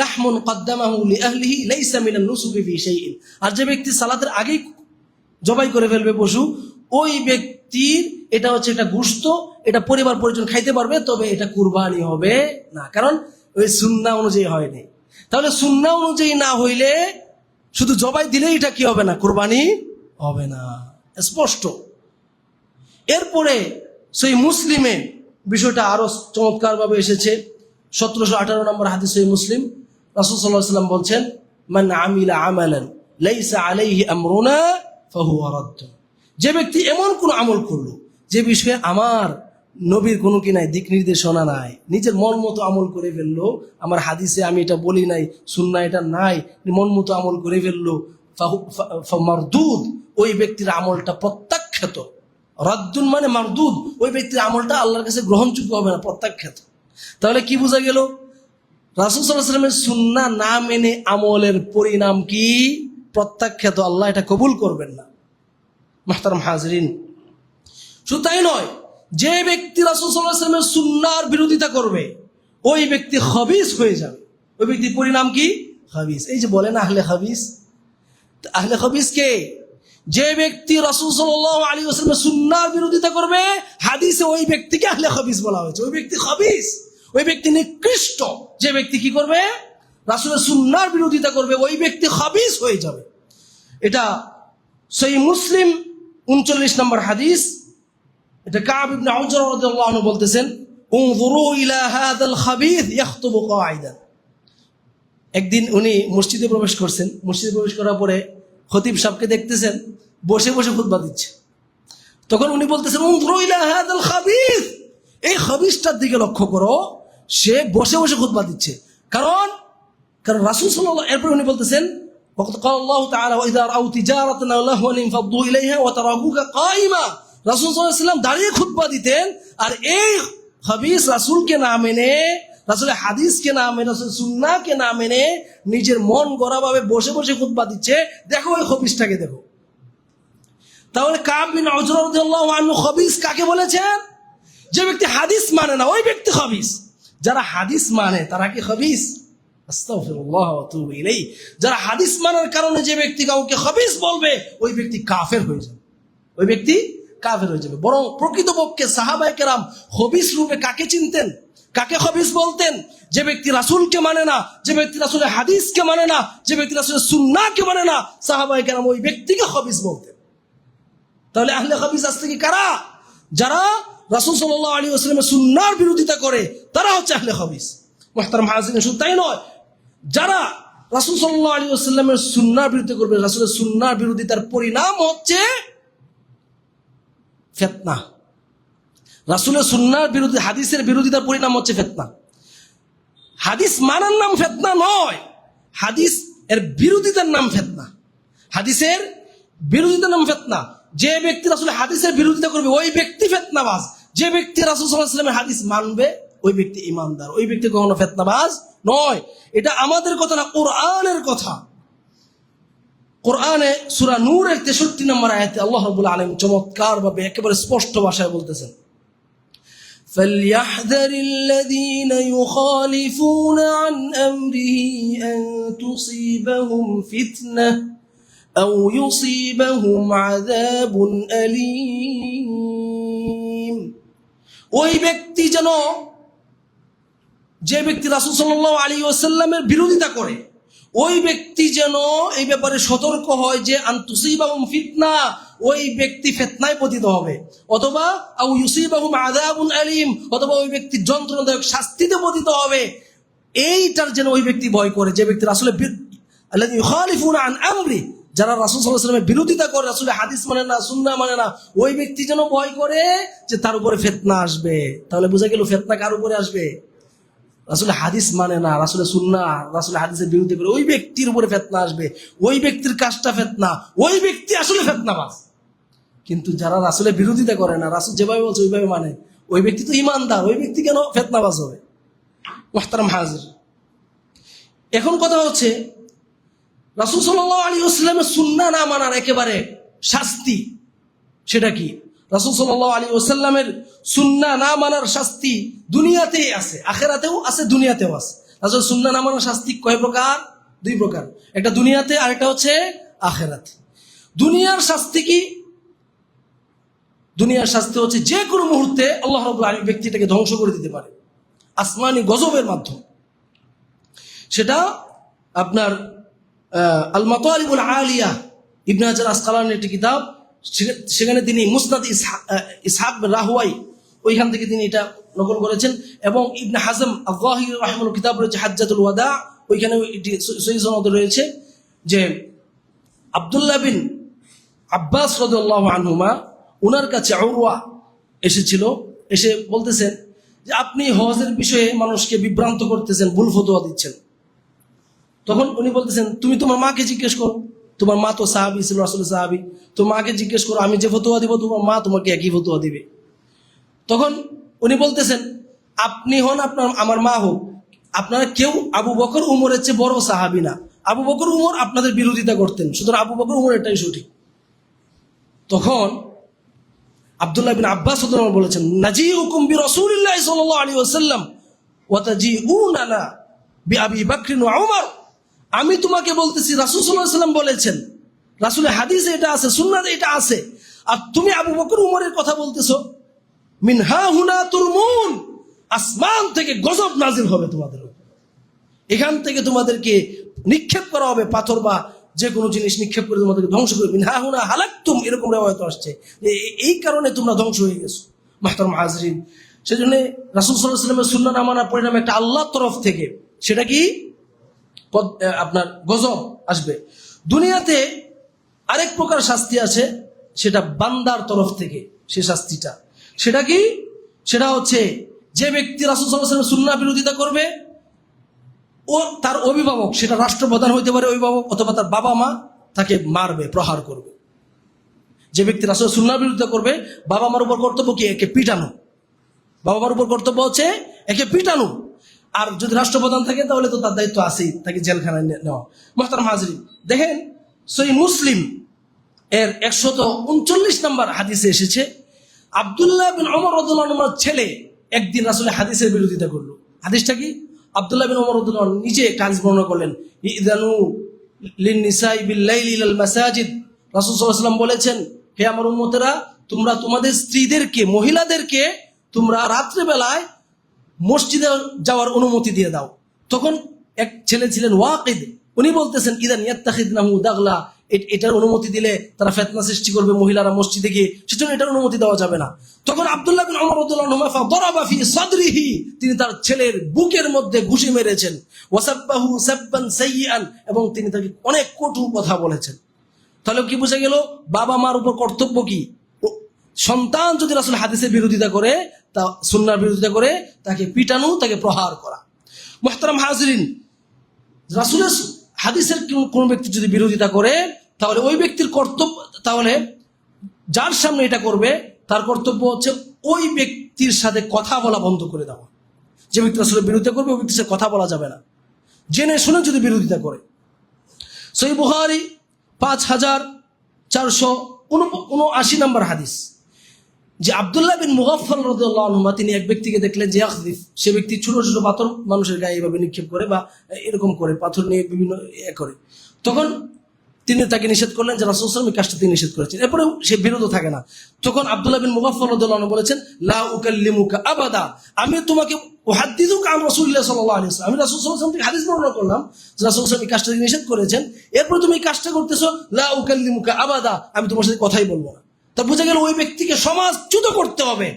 লাহমুন কদ্দামাহু লিআহলিহি লাইসা মিনান নুসুকি ফি শাইইন, আর যে ব্যক্তি সালাতের আগেই জবাই করে ফেলবে পশু, ওই ব্যক্তির এটা হচ্ছে একটা গোশত, এটা পরিবার পরিজন খাইতে পারবে, তবে এটা কুরবানি হবে না, কারণ ওই সুন্নাহ অনুযায়ী হয়নি। তাহলে সুন্নাহ অনুযায়ী না হইলে শুধু জবাই দিলেই এটা কি হবে না? কুরবানি হবে না, স্পষ্ট। এরপরে সহিহ মুসলিমে বিষয়টা আরো চমৎকার ভাবে এসেছে, 1718 নম্বর হাদিস সহিহ মুসলিম, রাসূল সাল্লাল্লাহু আলাইহি ওয়াসাল্লাম বলছেন, মান আমিলা আমালান লাইসা আলাইহি আমরুনা ফাহুয়া রাদ্দ, যে ব্যক্তি এমন কোন আমল করলো যে বিষয়ে আমার নবীর কোনো কি নাই, দিক নির্দেশনা নাই, নিজের মন মতো আমল করে ফেললো, আমার হাদিসে আমি এটা বলি নাই, সুন্নাহ এটা নাই, মন মতো আমল করে ফেললো, মারদুদ, ওই ব্যক্তির আমলটা প্রত্যাখ্যাত। রাদ্দুন মানে মারদুদ, ওই ব্যক্তির আমলটা আল্লাহর কাছে গ্রহণযোগ্য হবে না, প্রত্যাখ্যাত। তাহলে কি বোঝা গেল? রাসূল সাল্লাল্লাহু আলাইহি ওয়াসাল্লামের সুন্নাহ না মেনে আমলের পরিণাম কি? প্রত্যাখ্যাত, আল্লাহ এটা কবুল করবেন না। মুহতারাম হাজরিন, শুধু তাই নয়, যে ব্যক্তি রাসূল সাল্লাল্লাহু আলাইহি ওয়াসাল্লামের সুন্নাহর বিরোধিতা করবে, ওই ব্যক্তি খবিস হয়ে যাবে। ওই ব্যক্তির পরিণাম কি? খবিস। এই যে বলেন আহলে খবিস, আহলে খবিস কে? যে ব্যক্তি রাসূল সাল্লাল্লাহু আলাইহি ওয়াসাল্লামের সুন্নাহর বিরোধিতা করবে, হাদিসে ওই ব্যক্তিকে আহলে খবিস বলা হয়েছে। ওই ব্যক্তি খবিস, ওই ব্যক্তি নিকৃষ্ট। যে ব্যক্তি কি করবে? রাসূলের সুন্নাহর বিরোধিতা করবে, ওই ব্যক্তি খবিস হয়ে যাবে। এটা সহিহ মুসলিম 39 নম্বর হাদিস, এটা কাব ইবনে উজরা রাদিয়াল্লাহু আনহু বলতেছেন, উনজুরু ইলা হাযাল খাবিস ইয়াখতুবু কাঈদান। একদিন উনি মসজিদে প্রবেশ করছেন, মসজিদে প্রবেশ করার পরে খতিব সাহেবকে দেখতেছেন বসে বসে খুতবা দিচ্ছে। তখন উনি বলতেছেন, উনজুরু ইলা হাযাল খাবিস, এই খাবিসটার দিকে লক্ষ্য করো, সে বসে বসে খুতবা দিচ্ছে। কারণ রাসূল সাল্লাল্লাহু, এরপর উনি বলতেছেন, ওয়াকাদ ক্বালা আল্লাহু তাআলা ওয়া ইযা রাআউ তিজারাতান আও লাহওয়ান ইনফাদ্দু ইলাইহা ওয়া তারাকুকা কায়িমা। রাসূল সাল্লাল্লাহু আলাইহি ওয়াসাল্লাম দাঁড়িয়ে খুতবা দিতেন, আর এই খাবিস রাসূলকে না মেনে রাসূলের হাদিসকে না মেনে, রাসূলের সুন্নাহকে না মেনে নিজের মন গড়া ভাবে বসে বসে খুতবা দিচ্ছে, দেখো ওই খবিসটাকে দেখো। তাহলে কাব বিন উজরা রাদিয়াল্লাহু আনহু খবিস কাকে বলেছেন? যে ব্যক্তি হাদিস মানে না ওই ব্যক্তি খবিস। যারা হাদিস মানে তারা কি খবিস? আস্তাগফিরুল্লাহ ওয়া আতুবু ইলাইহি। যারা হাদিস মানার কারণে যে ব্যক্তি কাউকে খবিস বলবে ওই ব্যক্তি কাফের হয়ে যাবে, ওই ব্যক্তি কাফের হয়ে যাবে। বরং প্রকৃতপক্ষে সাহাবায়ে কেরাম খবিস রূপে কাকে চিনতেন, কাকে খবিস বলতেন? যে ব্যক্তি রাসূলকে মানে না, যে ব্যক্তি রাসূলের হাদিসকে মানে না, যে ব্যক্তি রাসূলের সুন্নাহকে মানে না, সাহাবায়ে কেরাম ওই ব্যক্তিকে খবিস বলতেন। তাহলে আহলে খবিস আসলে কি কারা? যারা রাসূল সাল্লাল্লাহু আলাইহি ওয়াসাল্লামের সুন্নাহর বিরোধিতা করে তারা হচ্ছে আহলে খবিস। মুহতারাম হাজিরিন, শুধু তাই নয়, যারা রাসূল সাল্লাল্লাহু আলাইহি ওয়াসাল্লামের সুন্নাহর বিরোধিতা করবে, রাসূলের সুন্নাহর বিরোধিতার পরিণাম হচ্ছে ফিতনা। রাসূলের সুন্নাহর বিরোধী, হাদিসের বিরোধিতার পরিণাম হচ্ছে ফিতনা। হাদিস মানার নাম ফিতনা নয়, হাদিস এর বিরোধিতার নাম ফিতনা। হাদিসের বিরোধিতার নাম ফিতনা। যে ব্যক্তি রাসূলের হাদিসের বিরোধিতা করবে ওই ব্যক্তি ফিতনাবাজ। যে ব্যক্তি রাসূল সাল্লাল্লাহু আলাইহি ওয়াসাল্লামের হাদিস মানবে ওই ব্যক্তি ঈমানদার, ওই ব্যক্তি কখনো ফিতনাবাজ নয়। এটা আমাদের কথা না, কোরআনের কথা। কোরআনে সূরা নূরের 63 নম্বর আয়াতে আল্লাহ রাব্বুল আলামিন চমৎকার ভাবে একেবারে স্পষ্ট ভাষায় বলতেছেন, فَلْيَحْذَرِ الَّذِينَ يُخَالِفُونَ عَنْ أَمْرِهِ أَن تُصِيبَهُمْ فِتْنَةٌ أَوْ يُصِيبَهُمْ عَذَابٌ أَلِيمٌ। ওই ব্যক্তি যেন, যে ব্যক্তি রাসূল সাল্লাল্লাহু আলাইহি ওয়াসাল্লামের বিরোধিতা করে ওই ব্যক্তি যেন এই ব্যাপারে সতর্ক হয় যে আন তুসিবাহুম ফিতনা, ওই ব্যক্তি ফিতনায় পতিত হবে, অথবা আও ইউসিবাহুম আযাবুন আলীম, অথবা ওই ব্যক্তি যন্ত্রণাদায়ক শাস্তিতে পতিত হবে। এইটার যেন ওই ব্যক্তি ভয় করে। যে ব্যক্তি রাসূলের আল্লাযী ইউখালিফুনা আন আমরি, যারা রাসূল সাল্লাল্লাহু আলাইহি ওয়াসাল্লামের বিরোধিতা করে, রাসূলের হাদিস মানে না, সুন্নাহ মানে না, ওই ব্যক্তি যেন ভয় করে যে তার উপরে ফিতনা আসবে। তাহলে বোঝা গেল ফিতনা কার উপরে আসবে? রাসূলের হাদিস মানে না, রাসূলের সুন্নাহ, রাসূলের হাদিসের বিরোধিতা করে ওই ব্যক্তির উপরে ফিতনা আসবে। ওই ব্যক্তির কাজটা ফিতনা, ওই ব্যক্তি আসলে ফিতনাবাজ। কিন্তু যারা রাসূলের বিরোধিতা করে না, রাসূল যেভাবে বলছে ওইভাবে মানে, ওই ব্যক্তি তো ঈমানদার, ওই ব্যক্তি কেন ফিতনাবাজ হবে? মুহতারাম হাজির, এখন কথা হচ্ছে রাসূল সাল্লাল্লাহু আলাইহি ওয়াসাল্লামের সুন্নাহ না মানার একেবারে শাস্তি সেটা কি? রাসূল সাল্লাল্লাহু আলাইহি ওয়াসাল্লামের সুন্নাহ না মানার শাস্তি দুনিয়াতেই আছে, আখিরাতেও আছে, দুনিয়াতেও আছে। রাসূলের সুন্নাহ না মানার শাস্তি কয় প্রকার? দুই প্রকার, একটা দুনিয়াতে আর একটা হচ্ছে আখিরাতে। দুনিয়ার শাস্তি কি? দুনিয়ার শাস্তি হচ্ছে যে কোনো মুহূর্তে আল্লাহ রাব্বুল আলামিন ব্যক্তিটাকে ধ্বংস করে দিতে পারে আসমানি গজবের মাধ্যমে। সেটা আপনার আল মাতালিবুল আলিয়া, ইবনে হাজার আসকালানির একটি কিতাব, সেখানে তিনি মুসনাদ ইসহাক বিন রাহওয়াই ওইখান থেকে তিনি এটা নকল করেছেন। এবং ইবনে হাজম আয-যাহিরি রাহিমাহুল্লাহ কিতাব রয়েছে হাজ্জাতুল ওয়াদা, ওইখানে এটি সহিহ সনদে রয়েছে যে আব্দুল্লাহ বিন আব্বাস রাদিয়াল্লাহু আনহুমা, ওনার কাছে উরওয়া এসেছিল, এসে বলতেছেন যে আপনি হজের বিষয়ে মানুষকে বিভ্রান্ত করতেছেন, ভুল ফতোয়া দিচ্ছেন। তখন উনি বলতেছেন তুমি তোমার মাকে জিজ্ঞেস করো, তোমার মা তো সাহাবী ছিল, রাসূলের সাহাবী, তো মাকে জিজ্ঞেস করো, আমি যে ফতোয়া দিব তোমার মা তোমাকে একই ফতোয়া দিবে। তখন উনি বলতেছেন আপনি হন, আপনার আমার মা হোক, আপনারা কেউ আবু বকর উমরের চেয়ে বড় সাহাবী না। আবু বকর উমর আপনাদের বিরোধিতা করতেন, সুতরাং আবু বকর উমর এটাই সঠিক। তখন আব্দুল্লাহ বিন আব্বাস রাদিয়াল্লাহু আনহু বলেছেন নাজিউকুম বিরাসূলিল্লাহি সাল্লাল্লাহু আলাইহি ওয়াসাল্লাম ওয়া তাজিউনানা বিআবি বকর ওয়া উমর। আমি তোমাকে বলতেছি রাসূল সাল্লাল্লাহু আলাইহি ওয়াসাল্লাম বলেছেন, রাসূলের হাদিসে এটা আছে, সুন্নাতে এটা আছে, আর তুমি আবু বকর উমরের কথা বলতেছো। মিন হা হুনা তুরমুন, আসমান থেকে গজব নাজিল হবে তোমাদের উপর, এখান থেকে তোমাদেরকে নিক্ষেপ করা হবে, পাথর বা যে কোনো জিনিস নিক্ষেপ করে তোমাদেরকে ধ্বংস করবে। মিন হা হুনা হালাকতুম, এরকম রিওয়ায়াত আসছে যে এই কারণে তোমরা ধ্বংস হয়ে গেছো। মুহতারাম হাজিরিন, সেজন্য রাসূল সাল্লাল্লাহু আলাইহি ওয়াসাল্লামের সুন্নাহ না মানার পরিণাম একটা আল্লাহর তরফ থেকে, সেটা কি? আপনার গজব আসবে। দুনিয়াতে আরেক প্রকার শাস্তি আছে, সেটা বান্দার তরফ থেকে, সে শাস্তিটা সেটা কি? সেটা হচ্ছে যে ব্যক্তি রাসূল সাল্লাল্লাহু আলাইহি ওয়াসাল্লামের সুন্নাহ বিরোধিতা করবে, ও তার অভিভাবক, সেটা রাষ্ট্রপ্রধান হইতে পারে অভিভাবক, অথবা তার বাবা মা তাকে মারবে, প্রহার করবে। যে ব্যক্তি রাসূলের সুন্নাহ বিরোধিতা করবে, বাবা মার উপর কর্তব্য কি? একে পিটানো। বাবা মার উপর কর্তব্য হচ্ছে একে পিটানো। আর যদি রাষ্ট্রপ্রধান থাকে তাহলে তো তার দায়িত্ব আছেই, তাকে জেলখানায় নেওয়া। মুহতারাম হাজরিন, দেখেন সহিহ মুসলিম এর 139 নম্বর হাদিসে এসেছে, আব্দুল্লাহ বিন ওমর রাদিয়াল্লাহু আনহুর ছেলে একদিন রাসূলের হাদিসের বিরোধিতা করলো। হাদিসটা কি? আব্দুল্লাহ বিন ওমর রাদিয়াল্লাহু আনহু নিজে একটা হাদিস বর্ণনা করলেন, ইদানু লিন-নিসাই বিল-লাইলি ইলাল মাসাজিদ। রাসূল সাল্লাল্লাহু আলাইহি ওয়াসাল্লাম বলেছেন, হে আমার উম্মতেরা, তোমরা তোমাদের স্ত্রীদেরকে, মহিলাদেরকে তোমরা রাত্রে বেলায় মসজিদে যাওয়ার অনুমতি দিয়ে দাও। তখন এক ছেলে ছিলেন ওয়াকিদ, উনি বলতেছেন, ইদান ইয়াত্তাখিদনাহু দাগলা, এটার অনুমতি দিলে তারা ফিতনা সৃষ্টি করবে মহিলারা মসজিদে গিয়ে, সেজন্য এটার অনুমতি দেওয়া যাবে না। তখন আব্দুল্লাহ বিন ওমর রাদিয়াল্লাহু আনহু ফাদরাবা ফি সাদরিহি, তিনি তার ছেলের বুকের মধ্যে ঘুষি মেরেছেন, ওয়াসাব্বাহু সাব্বান সাইয়্যান, এবং তিনি তাকে অনেক কটু কথা বলেছেন। তাহলে কি বোঝা গেল? বাবা মার উপর কর্তব্য কি? সন্তান যদি রাসূল হাদিসের বিরোধিতা করে, তা সুন্নাহর বিরোধিতা করে, তাকে পিটানো, তাকে প্রহার করা। মুহতারাম হাজিরিন, রাসূলের হাদিসের কোন ব্যক্তি যদি বিরোধিতা করে, তাহলে ওই ব্যক্তির কর্তব্য, তাহলে যার সামনে এটা করবে তার কর্তব্য হচ্ছে ওই ব্যক্তির সাথে কথা বলা বন্ধ করে দেওয়া। যে ব্যক্তি রাসূলের বিরোধিতা করবে ওই ব্যক্তির সাথে কথা বলা যাবে না, জেনে শুনে যদি বিরোধিতা করে। সহিহ বুখারী 5479 নম্বর হাদিস, যে আব্দুল্লাহ বিন মুগাফফাল রাদিয়াল্লাহু আনহু তিনি এক ব্যক্তিকে দেখলেন যে ইয়াখযিফ, সে ব্যক্তি ছোট ছোট পাথর মানুষের গায়ে এভাবে নিক্ষেপ করে বা এরকম করে পাথর নিয়ে বিভিন্ন করে। তখন তিনি তাকে নিষেধ করলেন, যে রাসূল সাল্লাল্লাহু আলাইহি ওয়াসাল্লাম এই কাজটা তিনি নিষেধ করেছেন। এরপরে সে বিরত থাকে না। তখন আব্দুল্লাহ বিন মুগাফফাল রাদিয়াল্লাহু আনহু বলেছেন, লা উকাল্লিমুকা আবাদা, আমি তোমাকে উহাদ্দিসুকা আন রাসূলিল্লাহ সাল্লাল্লাহু আলাইহি ওয়াসাল্লাম, আমি রাসূল সাল্লাল্লাহু আলাইহি ওয়াসাল্লাম থেকে হাদিস বর্ণনা করলাম যে রাসূল সাল্লাল্লাহু আলাইহি ওয়াসাল্লাম এই কাজটা নিষেধ করেছেন, এরপর তুমি এই কাজটা করতেছো, লা উকাল্লিমুকা আবাদা, আমি তোমার সাথে কথাই বলবো না। তা বোঝা গেল ওই ব্যক্তিকে সমাজচ্যুত করতে হবে,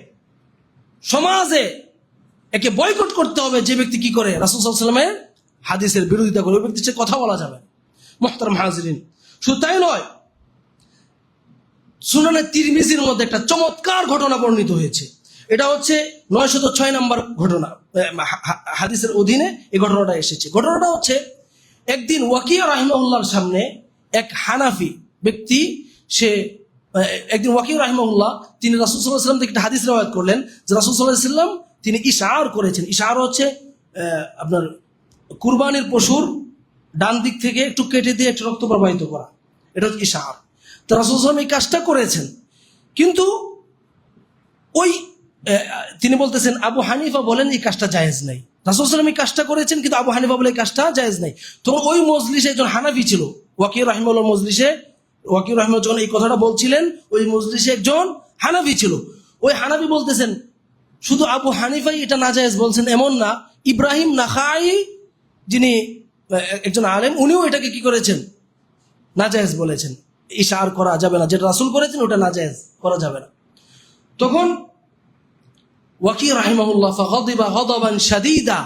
সমাজে একে বয়কট করতে হবে যে ব্যক্তি কি করে রাসূল সাল্লাল্লাহু আলাইহি ওয়াসাল্লামের হাদিসের বিরোধিতা করে, ওই ব্যক্তির সাথে কথা বলা যাবে। মুহতারাম হাজিরিন, শুধু তাই নয়, সুনানে তিরমিজির মধ্যে একটা চমৎকার ঘটনা বর্ণিত হয়েছে। এটা হচ্ছে 906 নম্বর ঘটনা, হাদিসের অধীনে এই ঘটনাটা এসেছে। ঘটনাটা হচ্ছে, একদিন ওয়াকিয়া রাহিমাহুল্লাহর সামনে এক হানাফি ব্যক্তি, সে একদিন ওয়াকিয়া রাহিমাহুল্লাহ তিনি রাসূল সাল্লাল্লাহু আলাইহি ওয়াসাল্লাম থেকে একটা হাদিস রিওয়ায়াত করলেন যে রাসূল সাল্লাল্লাহু আলাইহি ওয়াসাল্লাম তিনি ইশআর করেছেন। ইশআর হচ্ছে আপনার কুরবানির পশুর ডান দিক থেকে একটু কেটে দিয়ে একটু রক্ত প্রবাহিত করা, এটা হচ্ছে ইশআর। তো রাসূল সাল্লাল্লাহু আলাইহি ওয়াসাল্লাম এই কাজটা করেছেন, কিন্তু ওই তিনি বলতেছেন আবু হানিফা বলেন এই কাজটা জায়েজ নাই। রাসূল সাল্লাল্লাহু আলাইহি ওয়াসাল্লাম এই কাজটা করেছেন, কিন্তু আবু হানিফা বলে এই কাজটা জায়েজ নাই। তখন ওই মজলিসে একজন হানাফি ছিল, ওয়াকিয়া রাহিমাহুল্লাহ মজলিসে, ওয়াকিয়া রাহিমাহুল্লাহ যখন এই কথাটা বলছিলেন, ওই মজলিসে একজন হানাফি ছিল। ওই হানাফি বলতেছেন, শুধু আবু হানিফাই এটা নাজায়েজ বলছেন এমন না, ইব্রাহিম নাখাই যিনি একজন আলেম, উনিও এটাকে কি করেছেন, নাজায়েজ বলেছেন। ইশআর করা যাবে না, যেটা রাসূল করেছেন ওটা নাজায়েজ করা যাবে না। তখন ওয়াকিয়া রাহিমাহুল্লাহ ফাগাদিবা গাদাবান শাদীদা,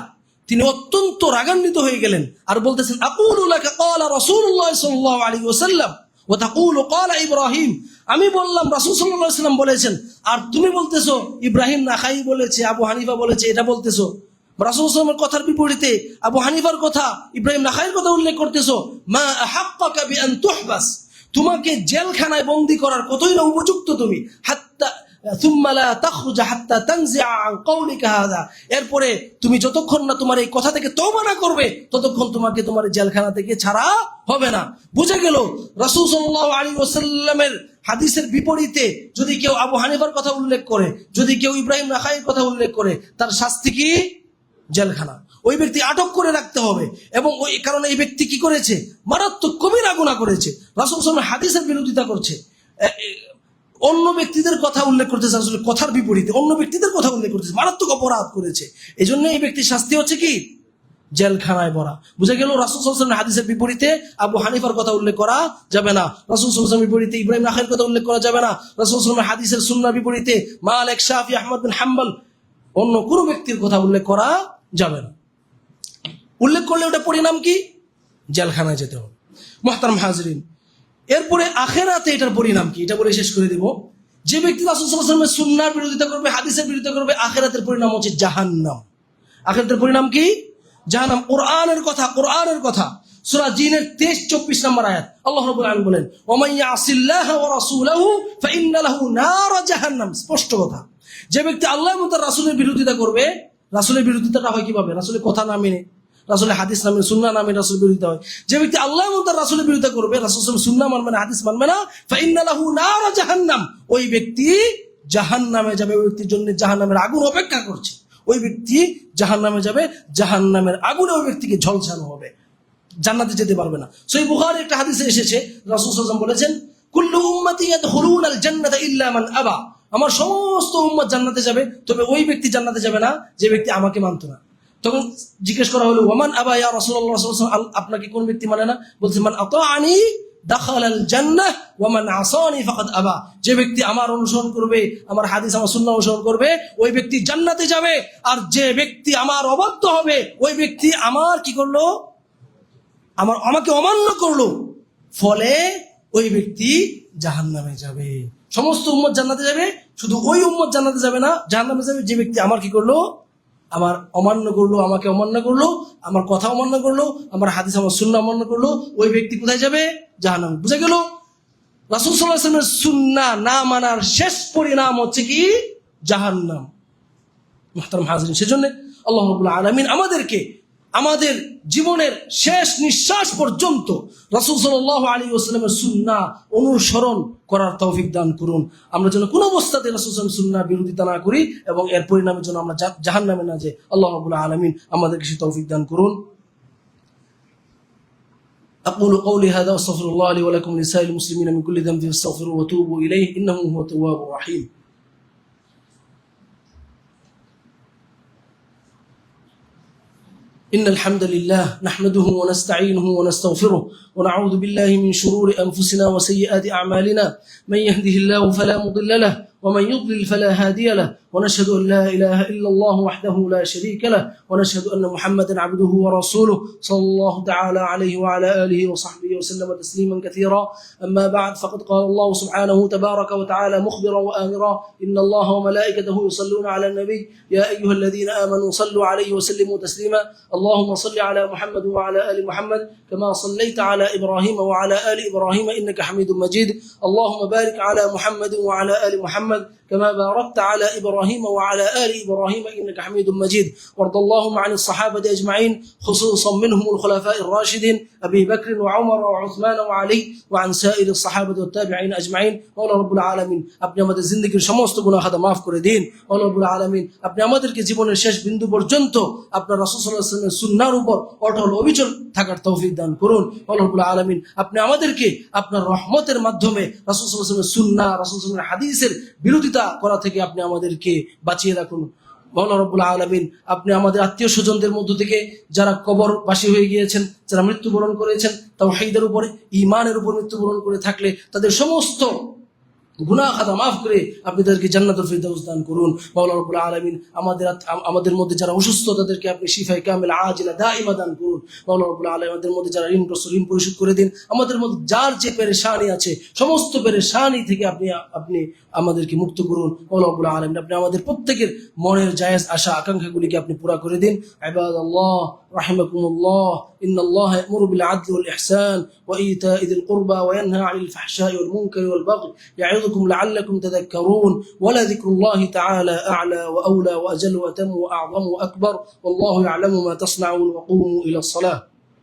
তিনি অত্যন্ত রাগান্বিত হয়ে গেলেন আর বলতেছেন, আকুলু লাকা ক্বালা রাসূলুল্লাহ সাল্লাল্লাহু আলাইহি ওয়াসাল্লাম ওয়া তাকুলু ক্বালা ইব্রাহিম, আমি বললাম রাসূল সাল্লাল্লাহু আলাইহি ওয়াসাল্লাম বলেছেন, আর তুমি বলতেছো ইব্রাহিম নাখাই বলেছে, আবু হানিফা বলেছে, এটা বলতেছো। রাসূল সাল্লাল্লাহু আলাইহি ওয়াসাল্লামের কথার বিপরীতে আবু হানিফার কথা, ইব্রাহিম নাখাইয়ের কথা উল্লেখ করতেছো। মা আহাক্কাকা বিআন তুহবাস, তোমাকে জেলখানায় বন্দী করার কতই না উপযুক্ত তুমি। হাত্তা সুম্মা লা তাখরুজা হাত্তা তানজিআ আন কওলিকা হাযা, এরপরে তুমি যতক্ষণ না তোমার এই কথা থেকে তওবা না করবে ততক্ষণ তোমাকে তোমার জেলখানা থেকে ছাড়া হবে না। বুঝে গেল রাসূল সাল্লাল্লাহু আলাইহি ওয়াসাল্লামের হাদিসের বিপরীতে যদি কেউ আবু হানিফার কথা উল্লেখ করে, যদি কেউ ইব্রাহিম নাখাইয়ের কথা উল্লেখ করে, তার শাস্তি কি? জেলখানা। ওই ব্যক্তি আটক করে রাখতে হবে। এবং ওই কারণে এই ব্যক্তি কি করেছে? মারাত্মক কবিরা গুনাহ করেছে। রাসূল সাল্লাল্লাহু আলাইহি ওয়াসাল্লাম হাদিসের বিরোধিতা করছে, অন্য ব্যক্তিদের কথা উল্লেখ করতেছে, আসলে কথার বিপরীতে অন্য ব্যক্তিদের কথা উল্লেখ করতেছে, মারাত্মক অপরাধ করেছে। এই জন্য এই ব্যক্তির শাস্তি হচ্ছে কি? জেলখানায় ভরা। বুঝা গেল রাসূল সাল্লাল্লাহু আলাইহি ওয়াসাল্লামের হাদিসের বিপরীতে আবু হানিফার কথা উল্লেখ করা যাবে না, রাসূল সাল্লাল্লাহু আলাইহি ওয়াসাল্লামের বিপরীতে ইব্রাহিম নাখাইয়ের কথা উল্লেখ করা যাবে না, রাসূল সাল্লাল্লাহু আলাইহি ওয়াসাল্লামের হাদিসের সুন্নাহর বিপরীতে মালিক, শাফি, আহমদ বিন হাম্বল অন্য কোনো ব্যক্তির কথা উল্লেখ করা যাবে না। উল্লেখ করলে ওটা পরিণাম কি? জেলখানায় যেতে হবে। মুহতারাম হাজিরিন, এরপরে আখিরাতে এটার পরিণাম কি এটা বলে শেষ করে দিব। যে ব্যক্তি রাসূল সাল্লাল্লাহু আলাইহি ওয়াসাল্লামের সুন্নাহর বিরোধিতা করবে, হাদিসের বিরোধিতা করবে, আখিরাতের পরিণাম হচ্ছে জাহান্নাম। আখিরাতের পরিণাম কি? জাহান্নাম। কোরআনের কথা সূরা জিনের 23-24 নম্বর আয়াত আল্লাহ রাব্বুল আলামিন বলেন, ওয়া মান ইয়াসিল্লাহা ওয়া রাসূলাহু ফাইন্না লাহু নার জাহান্নাম। স্পষ্ট কথা, যে ব্যক্তি আল্লাহ এবং তার রাসূলের বিরোধিতা করবে, রাসূলের বিরোধিতাটা হয় কিভাবে? রাসূলের কথা না মেনে, রাসূলের হাদিস না মেনে, সুন্নাহ না মেনে রাসূলের বিরোধিতা হয়। যে ব্যক্তি আল্লাহ এবং তার রাসূলের বিরোধিতা করবে, রাসূলের সুন্নাহ মানবে না, হাদিস মানবে না, ফাইন্না লাহু নার জাহান্নাম, ওই ব্যক্তি জাহান্নামে যাবে। ওই ব্যক্তির জন্য জাহান্নামের আগুন অপেক্ষা করছে। ওই ব্যক্তি জাহান্নামে যাবে, জাহান্নামের আগুনে ওই ব্যক্তিকে ঝলসানো হবে, জান্নাতে যেতে পারবে না। সহিহ বুখারীর একটা হাদিসে এসেছে, রাসূল সাল্লাল্লাহু আলাইহি ওয়াসাল্লাম বলেছেন, কুল্লু উম্মতি ইয়াদখুলুনাল জান্নাতা ইল্লা মান আবা, আমার সমস্ত উম্মত জান্নাতে যাবে, তবে ওই ব্যক্তি জান্নাতে যাবে না যে ব্যক্তি আমাকে মানত না। তখন জিজ্ঞেস করা হলো, ওয়ামান আবা ইয়া রাসূলুল্লাহ সাল্লাল্লাহু আলাইহি ওয়াসাল্লাম, আপনাকে কোন ব্যক্তি মানে না? বলছেন, মান আতাআনি দাখালাল জান্নাহ ওয়া মান আসানি ফাকাদ আবা, যে ব্যক্তি আমার অনুসরণ করবে, আমার হাদিস আমার সুন্নাহ অনুসরণ করবে, ওই ব্যক্তি জান্নাতে যাবে। আর যে ব্যক্তি আমার অবাধ্য হবে, ওই ব্যক্তি আমার কি করলো? আমাকে অমান্য করলো, ফলে ওই ব্যক্তি জাহান্নামে যাবে। সমস্ত উম্মত জান্নাতে যাবে, শুধু ওই উম্মত জান্নাতে যাবে না, জাহান্নামে যাবে যে ব্যক্তি আমার কি করলো? আমার অমান্য করলো, আমাকে অমান্য করলো, আমার কথা অমান্য করলো, আমার হাদিস আমার সুন্নাহ অমান্য করলো, ওই ব্যক্তি কোথায় যাবে? জাহান্নামে। বুঝা গেল? রাসূল সাল্লাল্লাহু আলাইহি ওয়াসাল্লামের সুন্নাহ না মানার শেষ পরিণাম হচ্ছে কি? জাহান্নাম। মুহতারাম হাজিরিন, সেজন্য আল্লাহ রাব্বুল আলামিন আমাদেরকে আমাদের জীবনের শেষ নিঃশ্বাস পর্যন্ত রাসূল সাল্লাল্লাহু আলাইহি ওয়াসাল্লামের সুন্নাহ অনুসরণ করার তৌফিক দান করুন। আমরা যেন কোনো অবস্থাতে রাসূল সাল্লাল্লাহু আলাইহি ওয়াসাল্লামের সুন্নাহ বিরোধিতা না করি এবং এর পরিণামের জন্য আমরা জাহান্নামে না যাই। আল্লাহ রাব্বুল আলামিন আমাদেরকে সেই তৌফিক দান করুন। أقول قولي هذا واستغفر الله لي ولكم ولسائر المسلمين من كل ذنب فاستغفروه وتوبوا إليه إنه هو التواب الرحيم. إن الحمد لله نحمده ونستعينه ونستغفره ونعوذ بالله من شرور أنفسنا وسيئات أعمالنا، من يهده الله فلا مضل له ومن يضلل فلا هادي له، ونشهد أن لا إله إلا الله وحده لا شريك له، ونشهد أن محمدا عبده ورسوله صلى الله تعالى عليه وعلى آله وصحبه وسلم تسليما كثيرا. أما بعد، فقد قال الله سبحانه تبارك وتعالى مخبرا وآمرا، إن الله وملائكته يصلون على النبي يا أيها الذين آمنوا صلوا عليه وسلموا تسليما. اللهم صل على محمد وعلى آل محمد كما صليت على إبراهيم وعلى آل إبراهيم إنك حميد مجيد. اللهم بارك على محمد وعلى آل محمد كما باركت على إبراهيم وعلى آل إبراهيم إنك حميد مجيد. وارض اللهم عن الصحابة أجمعين، خصوصا منهم الخلفاء الراشدين أبي بكر وعمر وعثمان وعلي، وعن سائر الصحابة والتابعين أجمعين. مولا رب العالمين, আপনি আমাদের জিন্দেগীর সমস্ত গুনাহ খাতা মাফ করে দিন। مولا رب العالمين, আপনি আমাদেরকে জীবনের শেষ বিন্দু পর্যন্ত আপনার রাসূল সাল্লাল্লাহু আলাইহি ওয়াসাল্লামের সুন্নাহর উপর অটল অবিচল থাকার তৌফিক দান করুন। مولا رب العالمين, আপনি আমাদেরকে আপনার রহমতের মাধ্যমে রাসূল সাল্লাল্লাহু আলাইহি ওয়াসাল্লামের সুন্নাহ, রাসূল সাল্লাল্লাহু আলাইহি ওয়াসাল্লামের হাদিসের বিরোধিতা করা থেকে আপনি আমাদেরকে বাঁচিয়ে রাখুন। মাওলানা রব্বুল আলামিন, আপনি আমাদের আত্মীয় স্বজনদের মধ্য থেকে যারা কবরবাসী হয়ে গিয়েছেন, যারা মৃত্যুবরণ করেছেন তাওহীদের উপরে, ঈমানের উপর মৃত্যুবরণ করে থাকলে তাদের সমস্ত গুনাহ খাতা মাফ করে আপনি তাদেরকে জান্নাতুল ফিরদাউস দান করুন। মাওলানা রব্বুল আলামিন, আমাদের মধ্যে যারা অসুস্থ তাদেরকে আপনি শিফায়ে কামিলা আজিলা দাইমা দান করুন। মাওলানা রব্বুল আলামিন, আমাদের মধ্যে যারা ঋণগ্রস্ত ঋণ পরিশোধ করে দিন। আমাদের মধ্যে যার যে পেরেশানি আছে সমস্ত পেরেশানি থেকে আপনি আমাদেরকে মুক্ত করুন। মাওলানা রব্বুল আলামিন, আপনি আমাদের প্রত্যেকের মনের জায়েজ আশা আকাঙ্ক্ষাগুলিকে আপনি পুরা করে দিন। ইবাদাল্লাহ রাহিমাকুমুল্লাহ, ইন্নাল্লাহা ইয়া'মুরু বিল আদলি ওয়াল ইহসান ওয়া ইতা'i যিল কুরবা ওয়া ইয়ানহা 'আনিল ফাহশা'i ওয়াল মুনকারি ওয়াল বাগই ইয়া'ইযুকুম লা'আল্লাকুম তাযাক্কারুন। ওয়া লা যিকরুল্লাহি তাআলা আ'লা ওয়া আওলা ওয়া আজল ওয়া আতাম ওয়া আ'যাম ওয়া আকবার। ওয়াল্লাহু ইয়া'লামু মা তাসনা'উন ওয়া কুমু ইলাস সালাহ।